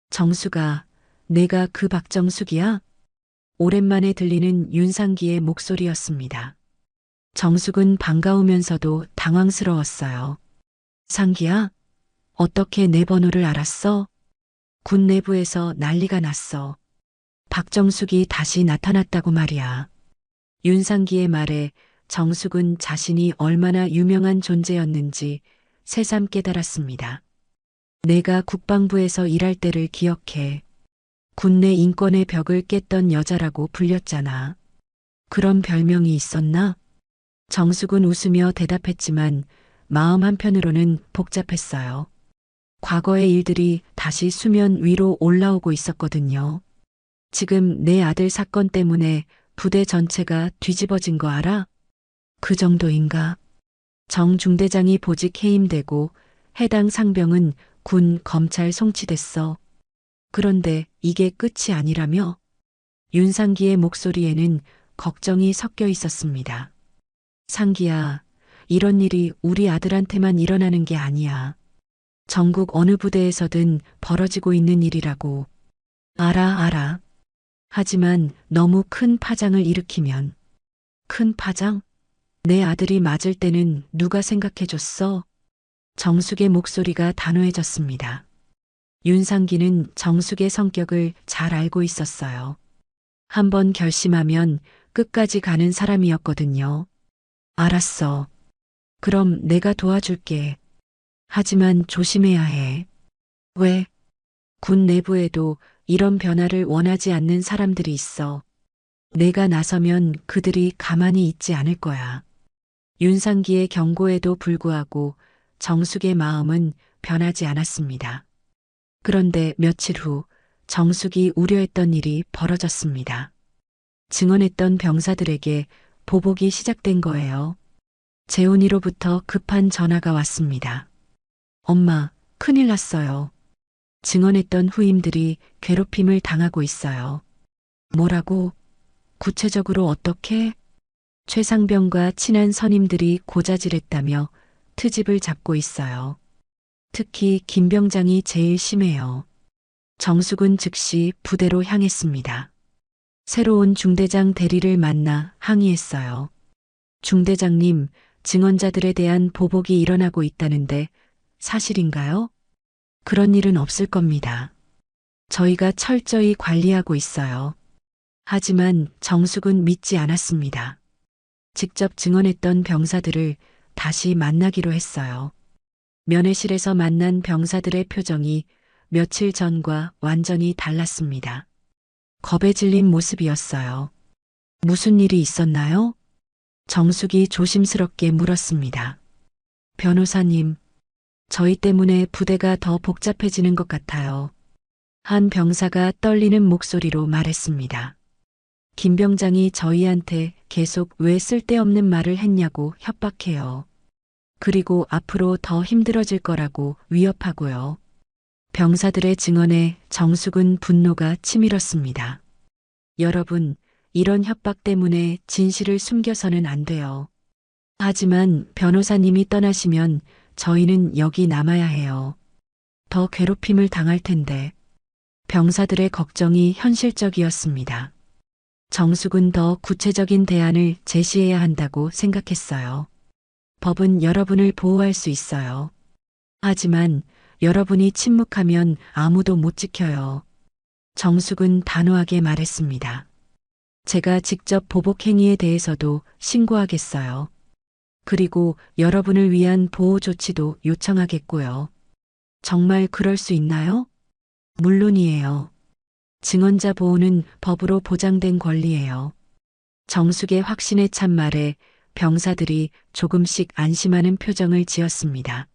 정숙아, 내가 그 박정숙이야? 오랜만에 들리는 윤상기의 목소리였습니다. 정숙은 반가우면서도 당황스러웠어요. 상기야, 어떻게 내 번호를 알았어? 군 내부에서 난리가 났어. 박정숙이 다시 나타났다고 말이야. 윤상기의 말에 정숙은 자신이 얼마나 유명한 존재였는지 새삼 깨달았습니다. 내가 국방부에서 일할 때를 기억해. 군내 인권의 벽을 깼던 여자라고 불렸잖아. 그런 별명이 있었나? 정숙은 웃으며 대답했지만 마음 한편으로는 복잡했어요. 과거의 일들이 다시 수면 위로 올라오고 있었거든요. 지금 내 아들 사건 때문에 부대 전체가 뒤집어진 거 알아? 그 정도인가? 정 중대장이 보직 해임되고 해당 상병은 군 검찰 송치됐어. 그런데 이게 끝이 아니라며? 윤상기의 목소리에는 걱정이 섞여 있었습니다. 상기야, 이런 일이 우리 아들한테만 일어나는 게 아니야. 전국 어느 부대에서든 벌어지고 있는 일이라고. 알아. 하지만 너무 큰 파장을 일으키면. 큰 파장? 내 아들이 맞을 때는 누가 생각해줬어? 정숙의 목소리가 단호해졌습니다. 윤상기는 정숙의 성격을 잘 알고 있었어요. 한번 결심하면 끝까지 가는 사람이었거든요. 알았어. 그럼 내가 도와줄게. 하지만 조심해야 해. 왜? 군 내부에도 이런 변화를 원하지 않는 사람들이 있어. 내가 나서면 그들이 가만히 있지 않을 거야. 윤상기의 경고에도 불구하고 정숙의 마음은 변하지 않았습니다. 그런데 며칠 후 정숙이 우려했던 일이 벌어졌습니다. 증언했던 병사들에게 보복이 시작된 거예요. 재훈이로부터 급한 전화가 왔습니다. 엄마, 큰일 났어요. 증언했던 후임들이 괴롭힘을 당하고 있어요. 뭐라고? 구체적으로 어떻게? 최상병과 친한 선임들이 고자질했다며 트집을 잡고 있어요. 특히 김 병장이 제일 심해요. 정숙은 즉시 부대로 향했습니다. 새로운 중대장 대리를 만나 항의했어요. 중대장님, 증언자들에 대한 보복이 일어나고 있다는데 사실인가요? 그런 일은 없을 겁니다. 저희가 철저히 관리하고 있어요. 하지만 정숙은 믿지 않았습니다. 직접 증언했던 병사들을 다시 만나기로 했어요. 면회실에서 만난 병사들의 표정이 며칠 전과 완전히 달랐습니다. 겁에 질린 모습이었어요. 무슨 일이 있었나요? 정숙이 조심스럽게 물었습니다. 변호사님, 저희 때문에 부대가 더 복잡해지는 것 같아요. 한 병사가 떨리는 목소리로 말했습니다. 김 병장이 저희한테 계속 왜 쓸데없는 말을 했냐고 협박해요. 그리고 앞으로 더 힘들어질 거라고 위협하고요. 병사들의 증언에 정숙은 분노가 치밀었습니다. 여러분, 이런 협박 때문에 진실을 숨겨서는 안 돼요. 하지만 변호사님이 떠나시면 저희는 여기 남아야 해요. 더 괴롭힘을 당할 텐데. 병사들의 걱정이 현실적이었습니다. 정숙은 더 구체적인 대안을 제시해야 한다고 생각했어요. 법은 여러분을 보호할 수 있어요. 하지만 여러분이 침묵하면 아무도 못 지켜요. 정숙은 단호하게 말했습니다. 제가 직접 보복 행위에 대해서도 신고하겠어요. 그리고 여러분을 위한 보호 조치도 요청하겠고요. 정말 그럴 수 있나요? 물론이에요. 증언자 보호는 법으로 보장된 권리예요. 정숙의 확신에 찬 말에 병사들이 조금씩 안심하는 표정을 지었습니다.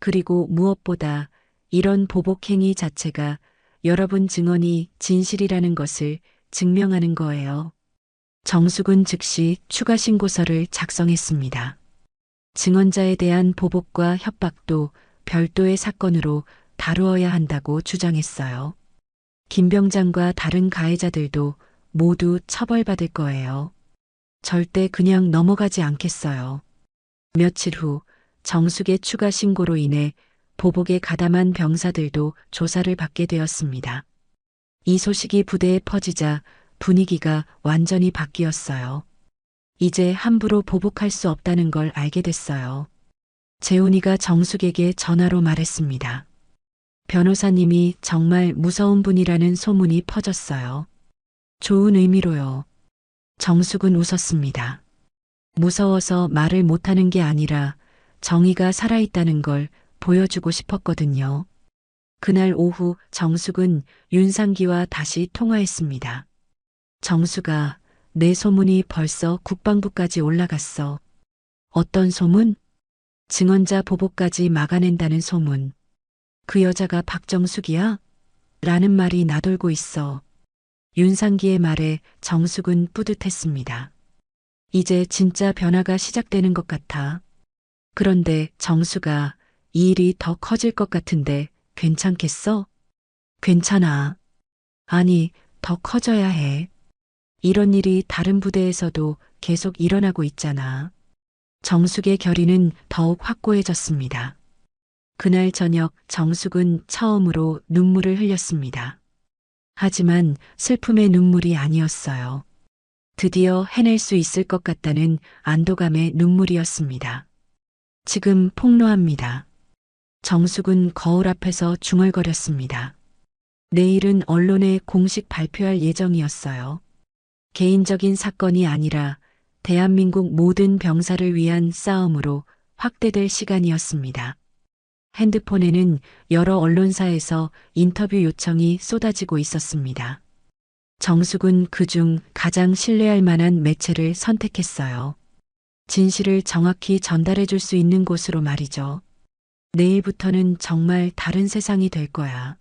그리고 무엇보다 이런 보복 행위 자체가 여러분 증언이 진실이라는 것을 증명하는 거예요. 정숙은 즉시 추가 신고서를 작성했습니다. 증언자에 대한 보복과 협박도 별도의 사건으로 다루어야 한다고 주장했어요. 김 병장과 다른 가해자들도 모두 처벌받을 거예요. 절대 그냥 넘어가지 않겠어요. 며칠 후 정숙의 추가 신고로 인해 보복에 가담한 병사들도 조사를 받게 되었습니다. 이 소식이 부대에 퍼지자 분위기가 완전히 바뀌었어요. 이제 함부로 보복할 수 없다는 걸 알게 됐어요. 재훈이가 정숙에게 전화로 말했습니다. 변호사님이 정말 무서운 분이라는 소문이 퍼졌어요. 좋은 의미로요. 정숙은 웃었습니다. 무서워서 말을 못하는 게 아니라 정의가 살아있다는 걸 보여주고 싶었거든요. 그날 오후 정숙은 윤상기와 다시 통화했습니다. 정숙아, 내 소문이 벌써 국방부까지 올라갔어. 어떤 소문? 증언자 보복까지 막아낸다는 소문. 그 여자가 박정숙이야? 라는 말이 나돌고 있어. 윤상기의 말에 정숙은 뿌듯했습니다. 이제 진짜 변화가 시작되는 것 같아. 그런데 정숙아, 이 일이 더 커질 것 같은데 괜찮겠어? 괜찮아. 아니, 더 커져야 해. 이런 일이 다른 부대에서도 계속 일어나고 있잖아. 정숙의 결의는 더욱 확고해졌습니다. 그날 저녁 정숙은 처음으로 눈물을 흘렸습니다. 하지만 슬픔의 눈물이 아니었어요. 드디어 해낼 수 있을 것 같다는 안도감의 눈물이었습니다. 지금 폭로합니다. 정숙은 거울 앞에서 중얼거렸습니다. 내일은 언론에 공식 발표할 예정이었어요. 개인적인 사건이 아니라 대한민국 모든 병사를 위한 싸움으로 확대될 시간이었습니다. 핸드폰에는 여러 언론사에서 인터뷰 요청이 쏟아지고 있었습니다. 정숙은 그중 가장 신뢰할 만한 매체를 선택했어요. 진실을 정확히 전달해 줄 수 있는 곳으로 말이죠. 내일부터는 정말 다른 세상이 될 거야.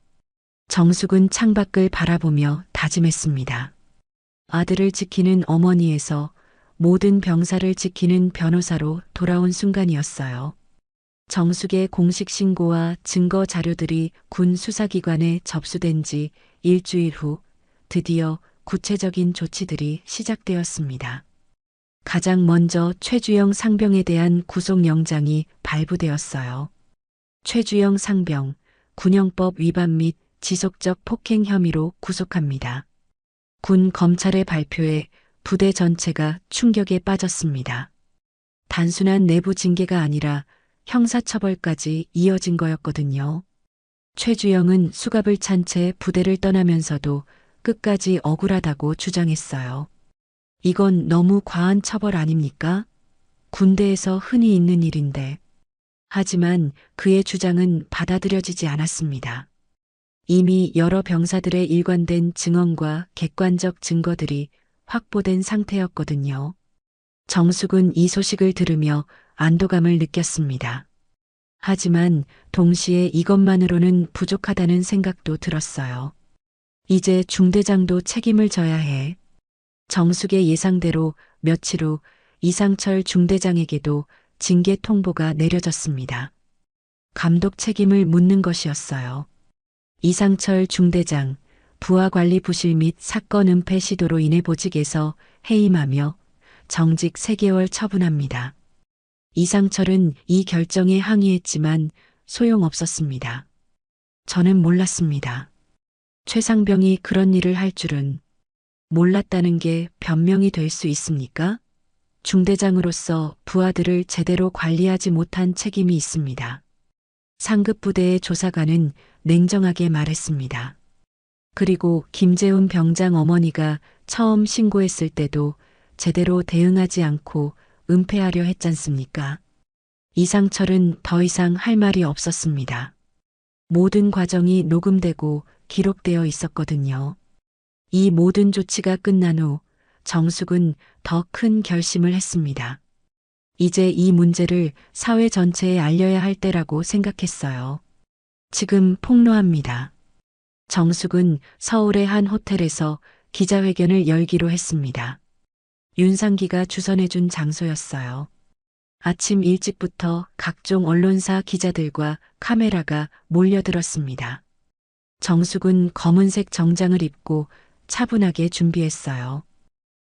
정숙은 창밖을 바라보며 다짐했습니다. 아들을 지키는 어머니에서 모든 병사를 지키는 변호사로 돌아온 순간이었어요. 정숙의 공식 신고와 증거 자료들이 군 수사기관에 접수된 지 일주일 후 드디어 구체적인 조치들이 시작되었습니다. 가장 먼저 최주영 상병에 대한 구속영장이 발부되었어요. 최주영 상병, 군형법 위반 및 지속적 폭행 혐의로 구속합니다. 군 검찰의 발표에 부대 전체가 충격에 빠졌습니다. 단순한 내부 징계가 아니라 형사처벌까지 이어진 거였거든요. 최주영은 수갑을 찬 채 부대를 떠나면서도 끝까지 억울하다고 주장했어요. 이건 너무 과한 처벌 아닙니까? 군대에서 흔히 있는 일인데. 하지만 그의 주장은 받아들여지지 않았습니다. 이미 여러 병사들의 일관된 증언과 객관적 증거들이 확보된 상태였거든요. 정숙은 이 소식을 들으며 안도감을 느꼈습니다. 하지만 동시에 이것만으로는 부족하다는 생각도 들었어요. 이제 중대장도 책임을 져야 해. 정숙의 예상대로 며칠 후 이상철 중대장에게도 징계 통보가 내려졌습니다. 감독 책임을 묻는 것이었어요. 이상철 중대장, 부하관리 부실 및 사건 은폐 시도로 인해 보직에서 해임하며 정직 3개월 처분합니다. 이상철은 이 결정에 항의했지만 소용없었습니다. 저는 몰랐습니다. 최상병이 그런 일을 할 줄은 몰랐다는 게 변명이 될 수 있습니까? 중대장으로서 부하들을 제대로 관리하지 못한 책임이 있습니다. 상급 부대의 조사관은 냉정하게 말했습니다. 그리고 김재훈 병장 어머니가 처음 신고했을 때도 제대로 대응하지 않고 은폐하려 했잖습니까? 이상철은 더 이상 할 말이 없었습니다. 모든 과정이 녹음되고 기록되어 있었거든요. 이 모든 조치가 끝난 후 정숙은 더 큰 결심을 했습니다. 이제 이 문제를 사회 전체에 알려야 할 때라고 생각했어요. 지금 폭로합니다. 정숙은 서울의 한 호텔에서 기자회견을 열기로 했습니다. 윤상기가 주선해준 장소였어요. 아침 일찍부터 각종 언론사 기자들과 카메라가 몰려들었습니다. 정숙은 검은색 정장을 입고 차분하게 준비했어요.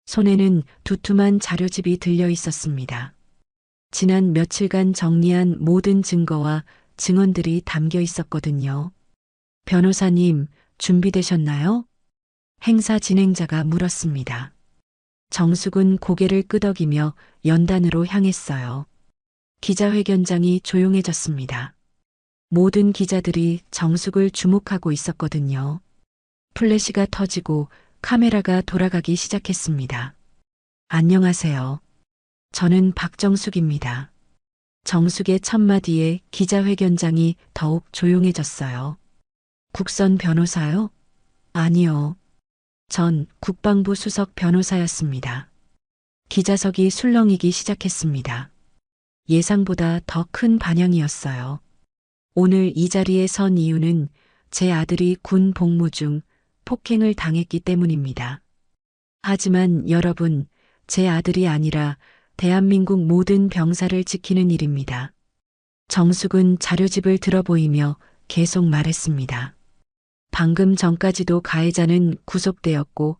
손에는 두툼한 자료집이 들려 있었습니다. 지난 며칠간 정리한 모든 증거와 증언들이 담겨 있었거든요. 변호사님, 준비되셨나요? 행사 진행자가 물었습니다. 정숙은 고개를 끄덕이며 연단으로 향했어요. 기자회견장이 조용해졌습니다. 모든 기자들이 정숙을 주목하고 있었거든요. 플래시가 터지고 카메라가 돌아가기 시작했습니다. 안녕하세요. 저는 박정숙입니다. 정숙의 첫마디에 기자회견장이 더욱 조용해졌어요. 국선 변호사요? 아니요. 전 국방부 수석 변호사였습니다. 기자석이 술렁이기 시작했습니다. 예상보다 더 큰 반향이었어요. 오늘 이 자리에 선 이유는 제 아들이 군 복무 중 폭행을 당했기 때문입니다. 하지만 여러분, 제 아들이 아니라 대한민국 모든 병사를 지키는 일입니다. 정숙은 자료집을 들어보이며 계속 말했습니다. 방금 전까지도 가해자는 구속되었고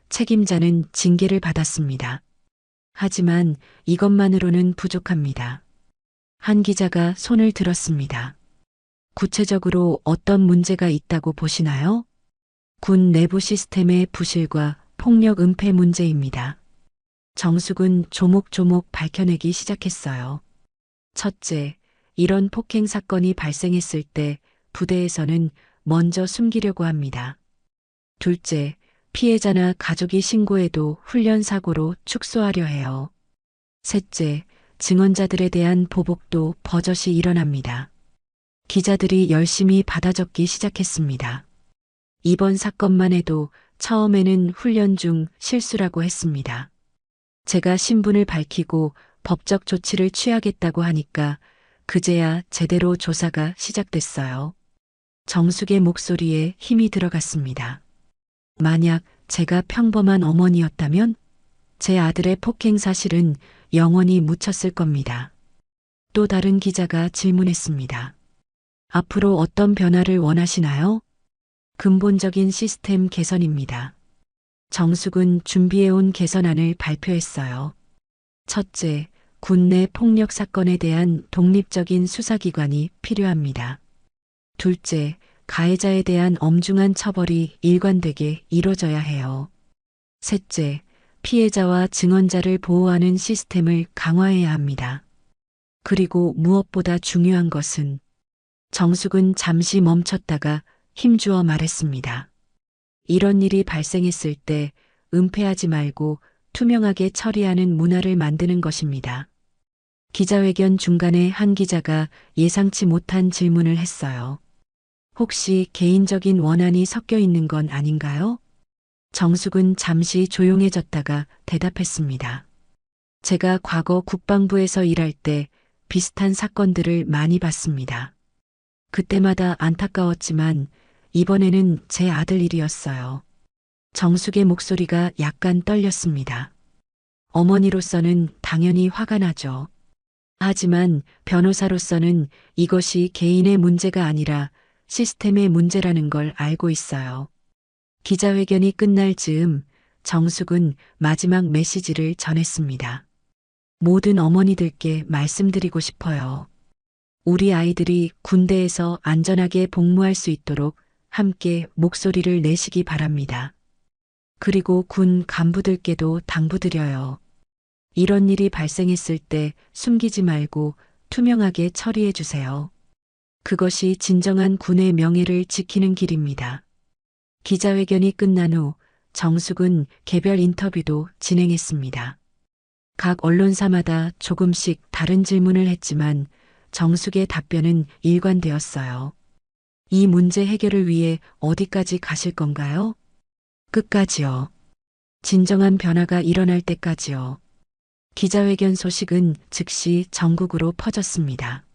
책임자는 징계를 받았습니다. 하지만 이것만으로는 부족합니다. 한 기자가 손을 들었습니다. 구체적으로 어떤 문제가 있다고 보시나요? 군 내부 시스템의 부실과 폭력 은폐 문제입니다. 정숙은 조목조목 밝혀내기 시작했어요. 첫째, 이런 폭행 사건이 발생했을 때 부대에서는 먼저 숨기려고 합니다. 둘째, 피해자나 가족이 신고해도 훈련 사고로 축소하려 해요. 셋째, 증언자들에 대한 보복도 버젓이 일어납니다. 기자들이 열심히 받아적기 시작했습니다. 이번 사건만 해도 처음에는 훈련 중 실수라고 했습니다. 제가 신분을 밝히고 법적 조치를 취하겠다고 하니까 그제야 제대로 조사가 시작됐어요. 정숙의 목소리에 힘이 들어갔습니다. 만약 제가 평범한 어머니였다면 제 아들의 폭행 사실은 영원히 묻혔을 겁니다. 또 다른 기자가 질문했습니다. 앞으로 어떤 변화를 원하시나요? 근본적인 시스템 개선입니다. 정숙은 준비해온 개선안을 발표했어요. 첫째, 군 내 폭력 사건에 대한 독립적인 수사기관이 필요합니다. 둘째, 가해자에 대한 엄중한 처벌이 일관되게 이뤄져야 해요. 셋째, 피해자와 증언자를 보호하는 시스템을 강화해야 합니다. 그리고 무엇보다 중요한 것은 정숙은 잠시 멈췄다가 힘주어 말했습니다. 이런 일이 발생했을 때 은폐하지 말고 투명하게 처리하는 문화를 만드는 것입니다. 기자회견 중간에 한 기자가 예상치 못한 질문을 했어요. 혹시 개인적인 원한이 섞여 있는 건 아닌가요? 정숙은 잠시 조용해졌다가 대답했습니다. 제가 과거 국방부에서 일할 때 비슷한 사건들을 많이 봤습니다. 그때마다 안타까웠지만 이번에는 제 아들 일이었어요. 정숙의 목소리가 약간 떨렸습니다. 어머니로서는 당연히 화가 나죠. 하지만 변호사로서는 이것이 개인의 문제가 아니라 시스템의 문제라는 걸 알고 있어요. 기자회견이 끝날 즈음 정숙은 마지막 메시지를 전했습니다. 모든 어머니들께 말씀드리고 싶어요. 우리 아이들이 군대에서 안전하게 복무할 수 있도록 함께 목소리를 내시기 바랍니다. 그리고 군 간부들께도 당부드려요. 이런 일이 발생했을 때 숨기지 말고 투명하게 처리해 주세요. 그것이 진정한 군의 명예를 지키는 길입니다. 기자회견이 끝난 후 정숙은 개별 인터뷰도 진행했습니다. 각 언론사마다 조금씩 다른 질문을 했지만 정숙의 답변은 일관되었어요. 이 문제 해결을 위해 어디까지 가실 건가요? 끝까지요. 진정한 변화가 일어날 때까지요. 기자회견 소식은 즉시 전국으로 퍼졌습니다.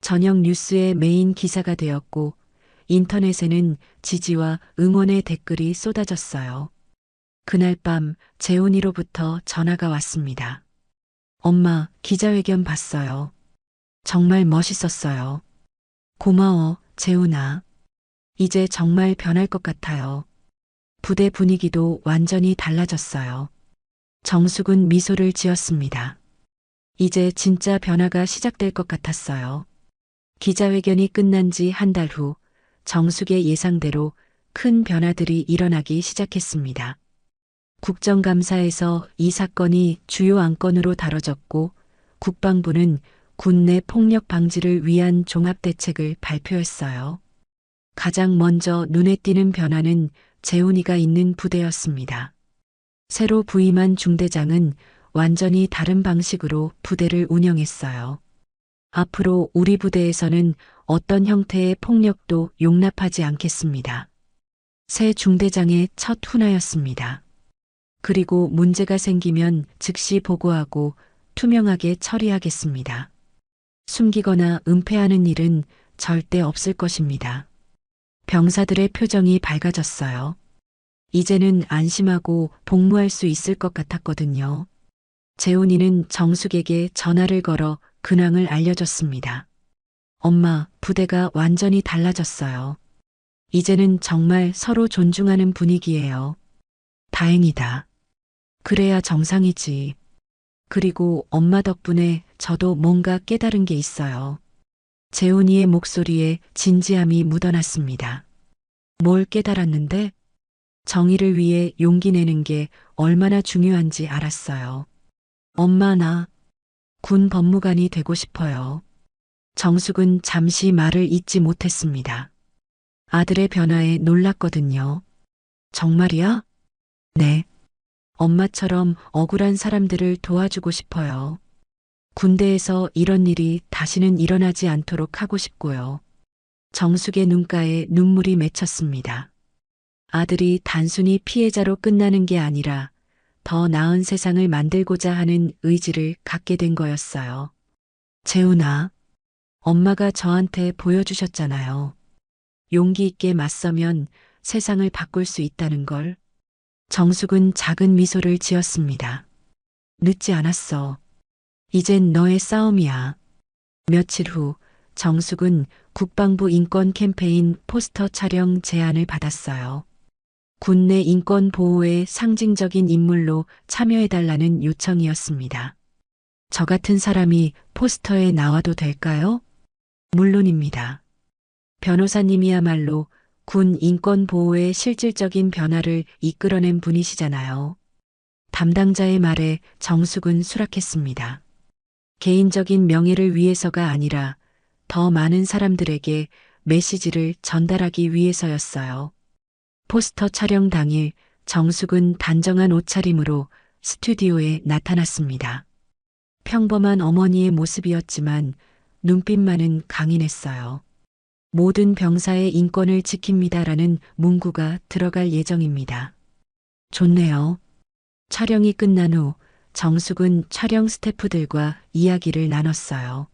저녁 뉴스의 메인 기사가 되었고 인터넷에는 지지와 응원의 댓글이 쏟아졌어요. 그날 밤 재훈이로부터 전화가 왔습니다. 엄마, 기자회견 봤어요. 정말 멋있었어요. 고마워, 재훈아. 이제 정말 변할 것 같아요. 부대 분위기도 완전히 달라졌어요. 정숙은 미소를 지었습니다. 이제 진짜 변화가 시작될 것 같았어요. 기자회견이 끝난 지 한 달 후 정숙의 예상대로 큰 변화들이 일어나기 시작했습니다. 국정감사에서 이 사건이 주요 안건으로 다뤄졌고 국방부는 군내 폭력 방지를 위한 종합대책을 발표했어요. 가장 먼저 눈에 띄는 변화는 재훈이가 있는 부대였습니다. 새로 부임한 중대장은 완전히 다른 방식으로 부대를 운영했어요. 앞으로 우리 부대에서는 어떤 형태의 폭력도 용납하지 않겠습니다. 새 중대장의 첫 훈화였습니다. 그리고 문제가 생기면 즉시 보고하고 투명하게 처리하겠습니다. 숨기거나 은폐하는 일은 절대 없을 것입니다. 병사들의 표정이 밝아졌어요. 이제는 안심하고 복무할 수 있을 것 같았거든요. 재훈이는 정숙에게 전화를 걸어 근황을 알려줬습니다. 엄마, 부대가 완전히 달라졌어요. 이제는 정말 서로 존중하는 분위기예요. 다행이다. 그래야 정상이지. 그리고 엄마 덕분에 저도 뭔가 깨달은 게 있어요. 재훈이의 목소리에 진지함이 묻어났습니다. 뭘 깨달았는데? 정의를 위해 용기 내는 게 얼마나 중요한지 알았어요. 엄마, 나 군 법무관이 되고 싶어요. 정숙은 잠시 말을 잇지 못했습니다. 아들의 변화에 놀랐거든요. 정말이야? 네. 엄마처럼 억울한 사람들을 도와주고 싶어요. 군대에서 이런 일이 다시는 일어나지 않도록 하고 싶고요. 정숙의 눈가에 눈물이 맺혔습니다. 아들이 단순히 피해자로 끝나는 게 아니라 더 나은 세상을 만들고자 하는 의지를 갖게 된 거였어요. 재훈아, 엄마가 저한테 보여주셨잖아요. 용기 있게 맞서면 세상을 바꿀 수 있다는 걸. 정숙은 작은 미소를 지었습니다. 늦지 않았어. 이젠 너의 싸움이야. 며칠 후 정숙은 국방부 인권 캠페인 포스터 촬영 제안을 받았어요. 군내 인권 보호의 상징적인 인물로 참여해달라는 요청이었습니다. 저 같은 사람이 포스터에 나와도 될까요? 물론입니다. 변호사님이야말로 군 인권 보호의 실질적인 변화를 이끌어낸 분이시잖아요. 담당자의 말에 정숙은 수락했습니다. 개인적인 명예를 위해서가 아니라 더 많은 사람들에게 메시지를 전달하기 위해서였어요. 포스터 촬영 당일 정숙은 단정한 옷차림으로 스튜디오에 나타났습니다. 평범한 어머니의 모습이었지만 눈빛만은 강인했어요. 모든 병사의 인권을 지킵니다라는 문구가 들어갈 예정입니다. 좋네요. 촬영이 끝난 후 정숙은 촬영 스태프들과 이야기를 나눴어요.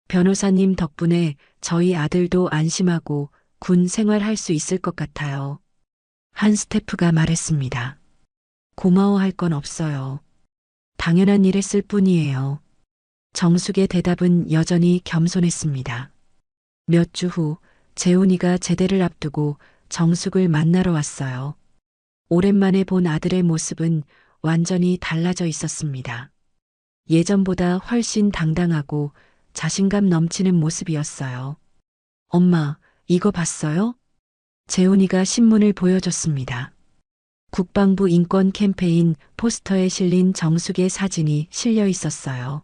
변호사님 덕분에 저희 아들도 안심하고 군 생활할 수 있을 것 같아요. 한 스태프가 말했습니다. 고마워할 건 없어요. 당연한 일 했을 뿐이에요. 정숙의 대답은 여전히 겸손했습니다. 몇 주 후 재훈이가 제대를 앞두고 정숙을 만나러 왔어요. 오랜만에 본 아들의 모습은 완전히 달라져 있었습니다. 예전보다 훨씬 당당하고 자신감 넘치는 모습이었어요. 엄마, 이거 봤어요? 재훈이가 신문을 보여줬습니다. 국방부 인권 캠페인 포스터에 실린 정숙의 사진이 실려 있었어요.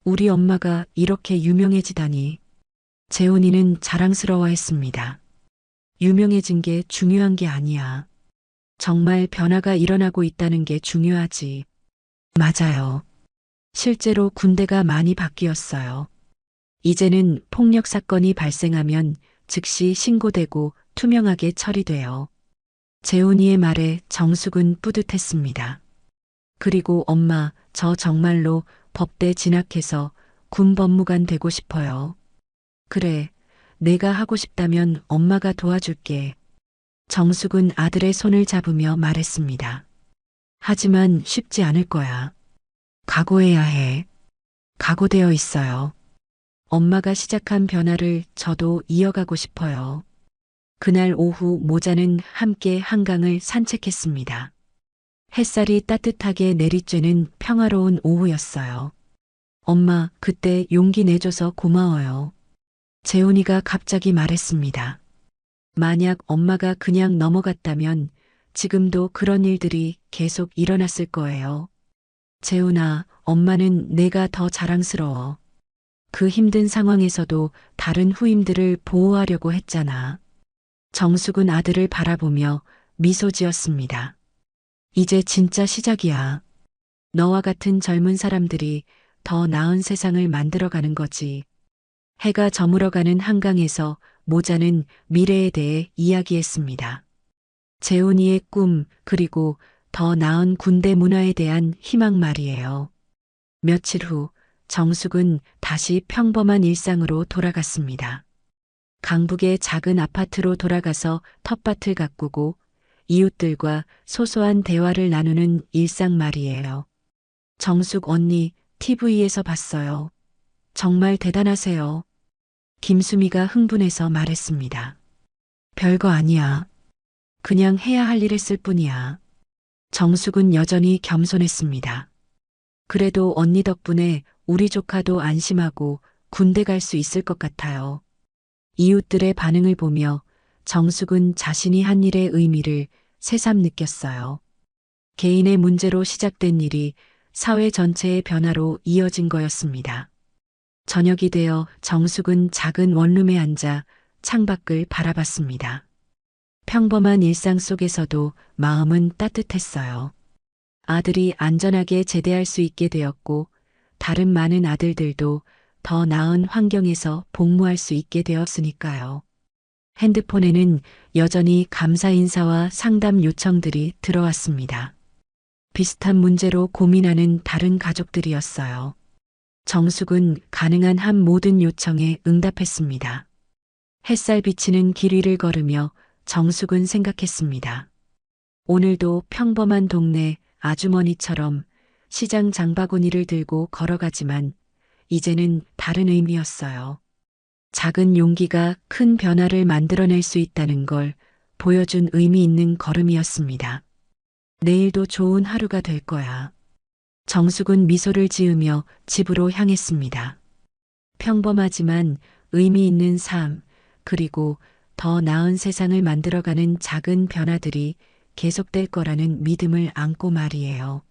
우리 엄마가 이렇게 유명해지다니. 재훈이는 자랑스러워했습니다. 유명해진 게 중요한 게 아니야. 정말 변화가 일어나고 있다는 게 중요하지. 맞아요. 실제로 군대가 많이 바뀌었어요. 이제는 폭력 사건이 발생하면 즉시 신고되고 투명하게 처리돼요. 재훈이의 말에 정숙은 뿌듯했습니다. 그리고 엄마, 저 정말로 법대 진학해서 군 법무관 되고 싶어요. 그래, 내가 하고 싶다면 엄마가 도와줄게. 정숙은 아들의 손을 잡으며 말했습니다. 하지만 쉽지 않을 거야. 각오해야 해. 각오되어 있어요. 엄마가 시작한 변화를 저도 이어가고 싶어요. 그날 오후 모자는 함께 한강을 산책했습니다. 햇살이 따뜻하게 내리쬐는 평화로운 오후였어요. 엄마, 그때 용기 내줘서 고마워요. 재훈이가 갑자기 말했습니다. 만약 엄마가 그냥 넘어갔다면 지금도 그런 일들이 계속 일어났을 거예요. 재훈아, 엄마는 내가 더 자랑스러워. 그 힘든 상황에서도 다른 후임들을 보호하려고 했잖아. 정숙은 아들을 바라보며 미소 지었습니다. 이제 진짜 시작이야. 너와 같은 젊은 사람들이 더 나은 세상을 만들어가는 거지. 해가 저물어가는 한강에서 모자는 미래에 대해 이야기했습니다. 재훈이의 꿈, 그리고 더 나은 군대 문화에 대한 희망 말이에요. 며칠 후 정숙은 다시 평범한 일상으로 돌아갔습니다. 강북의 작은 아파트로 돌아가서 텃밭을 가꾸고 이웃들과 소소한 대화를 나누는 일상 말이에요. 정숙 언니, TV에서 봤어요. 정말 대단하세요. 김수미가 흥분해서 말했습니다. 별거 아니야. 그냥 해야 할 일 했을 뿐이야. 정숙은 여전히 겸손했습니다. 그래도 언니 덕분에 우리 조카도 안심하고 군대 갈 수 있을 것 같아요. 이웃들의 반응을 보며 정숙은 자신이 한 일의 의미를 새삼 느꼈어요. 개인의 문제로 시작된 일이 사회 전체의 변화로 이어진 거였습니다. 저녁이 되어 정숙은 작은 원룸에 앉아 창밖을 바라봤습니다. 평범한 일상 속에서도 마음은 따뜻했어요. 아들이 안전하게 제대할 수 있게 되었고 다른 많은 아들들도 더 나은 환경에서 복무할 수 있게 되었으니까요. 핸드폰에는 여전히 감사 인사와 상담 요청들이 들어왔습니다. 비슷한 문제로 고민하는 다른 가족들이었어요. 정숙은 가능한 한 모든 요청에 응답했습니다. 햇살 비치는 길 위를 걸으며 정숙은 생각했습니다. 오늘도 평범한 동네 아주머니처럼 시장 장바구니를 들고 걸어가지만 이제는 다른 의미였어요. 작은 용기가 큰 변화를 만들어낼 수 있다는 걸 보여준 의미 있는 걸음이었습니다. 내일도 좋은 하루가 될 거야. 정숙은 미소를 지으며 집으로 향했습니다. 평범하지만 의미 있는 삶, 그리고 더 나은 세상을 만들어가는 작은 변화들이 계속될 거라는 믿음을 안고 말이에요.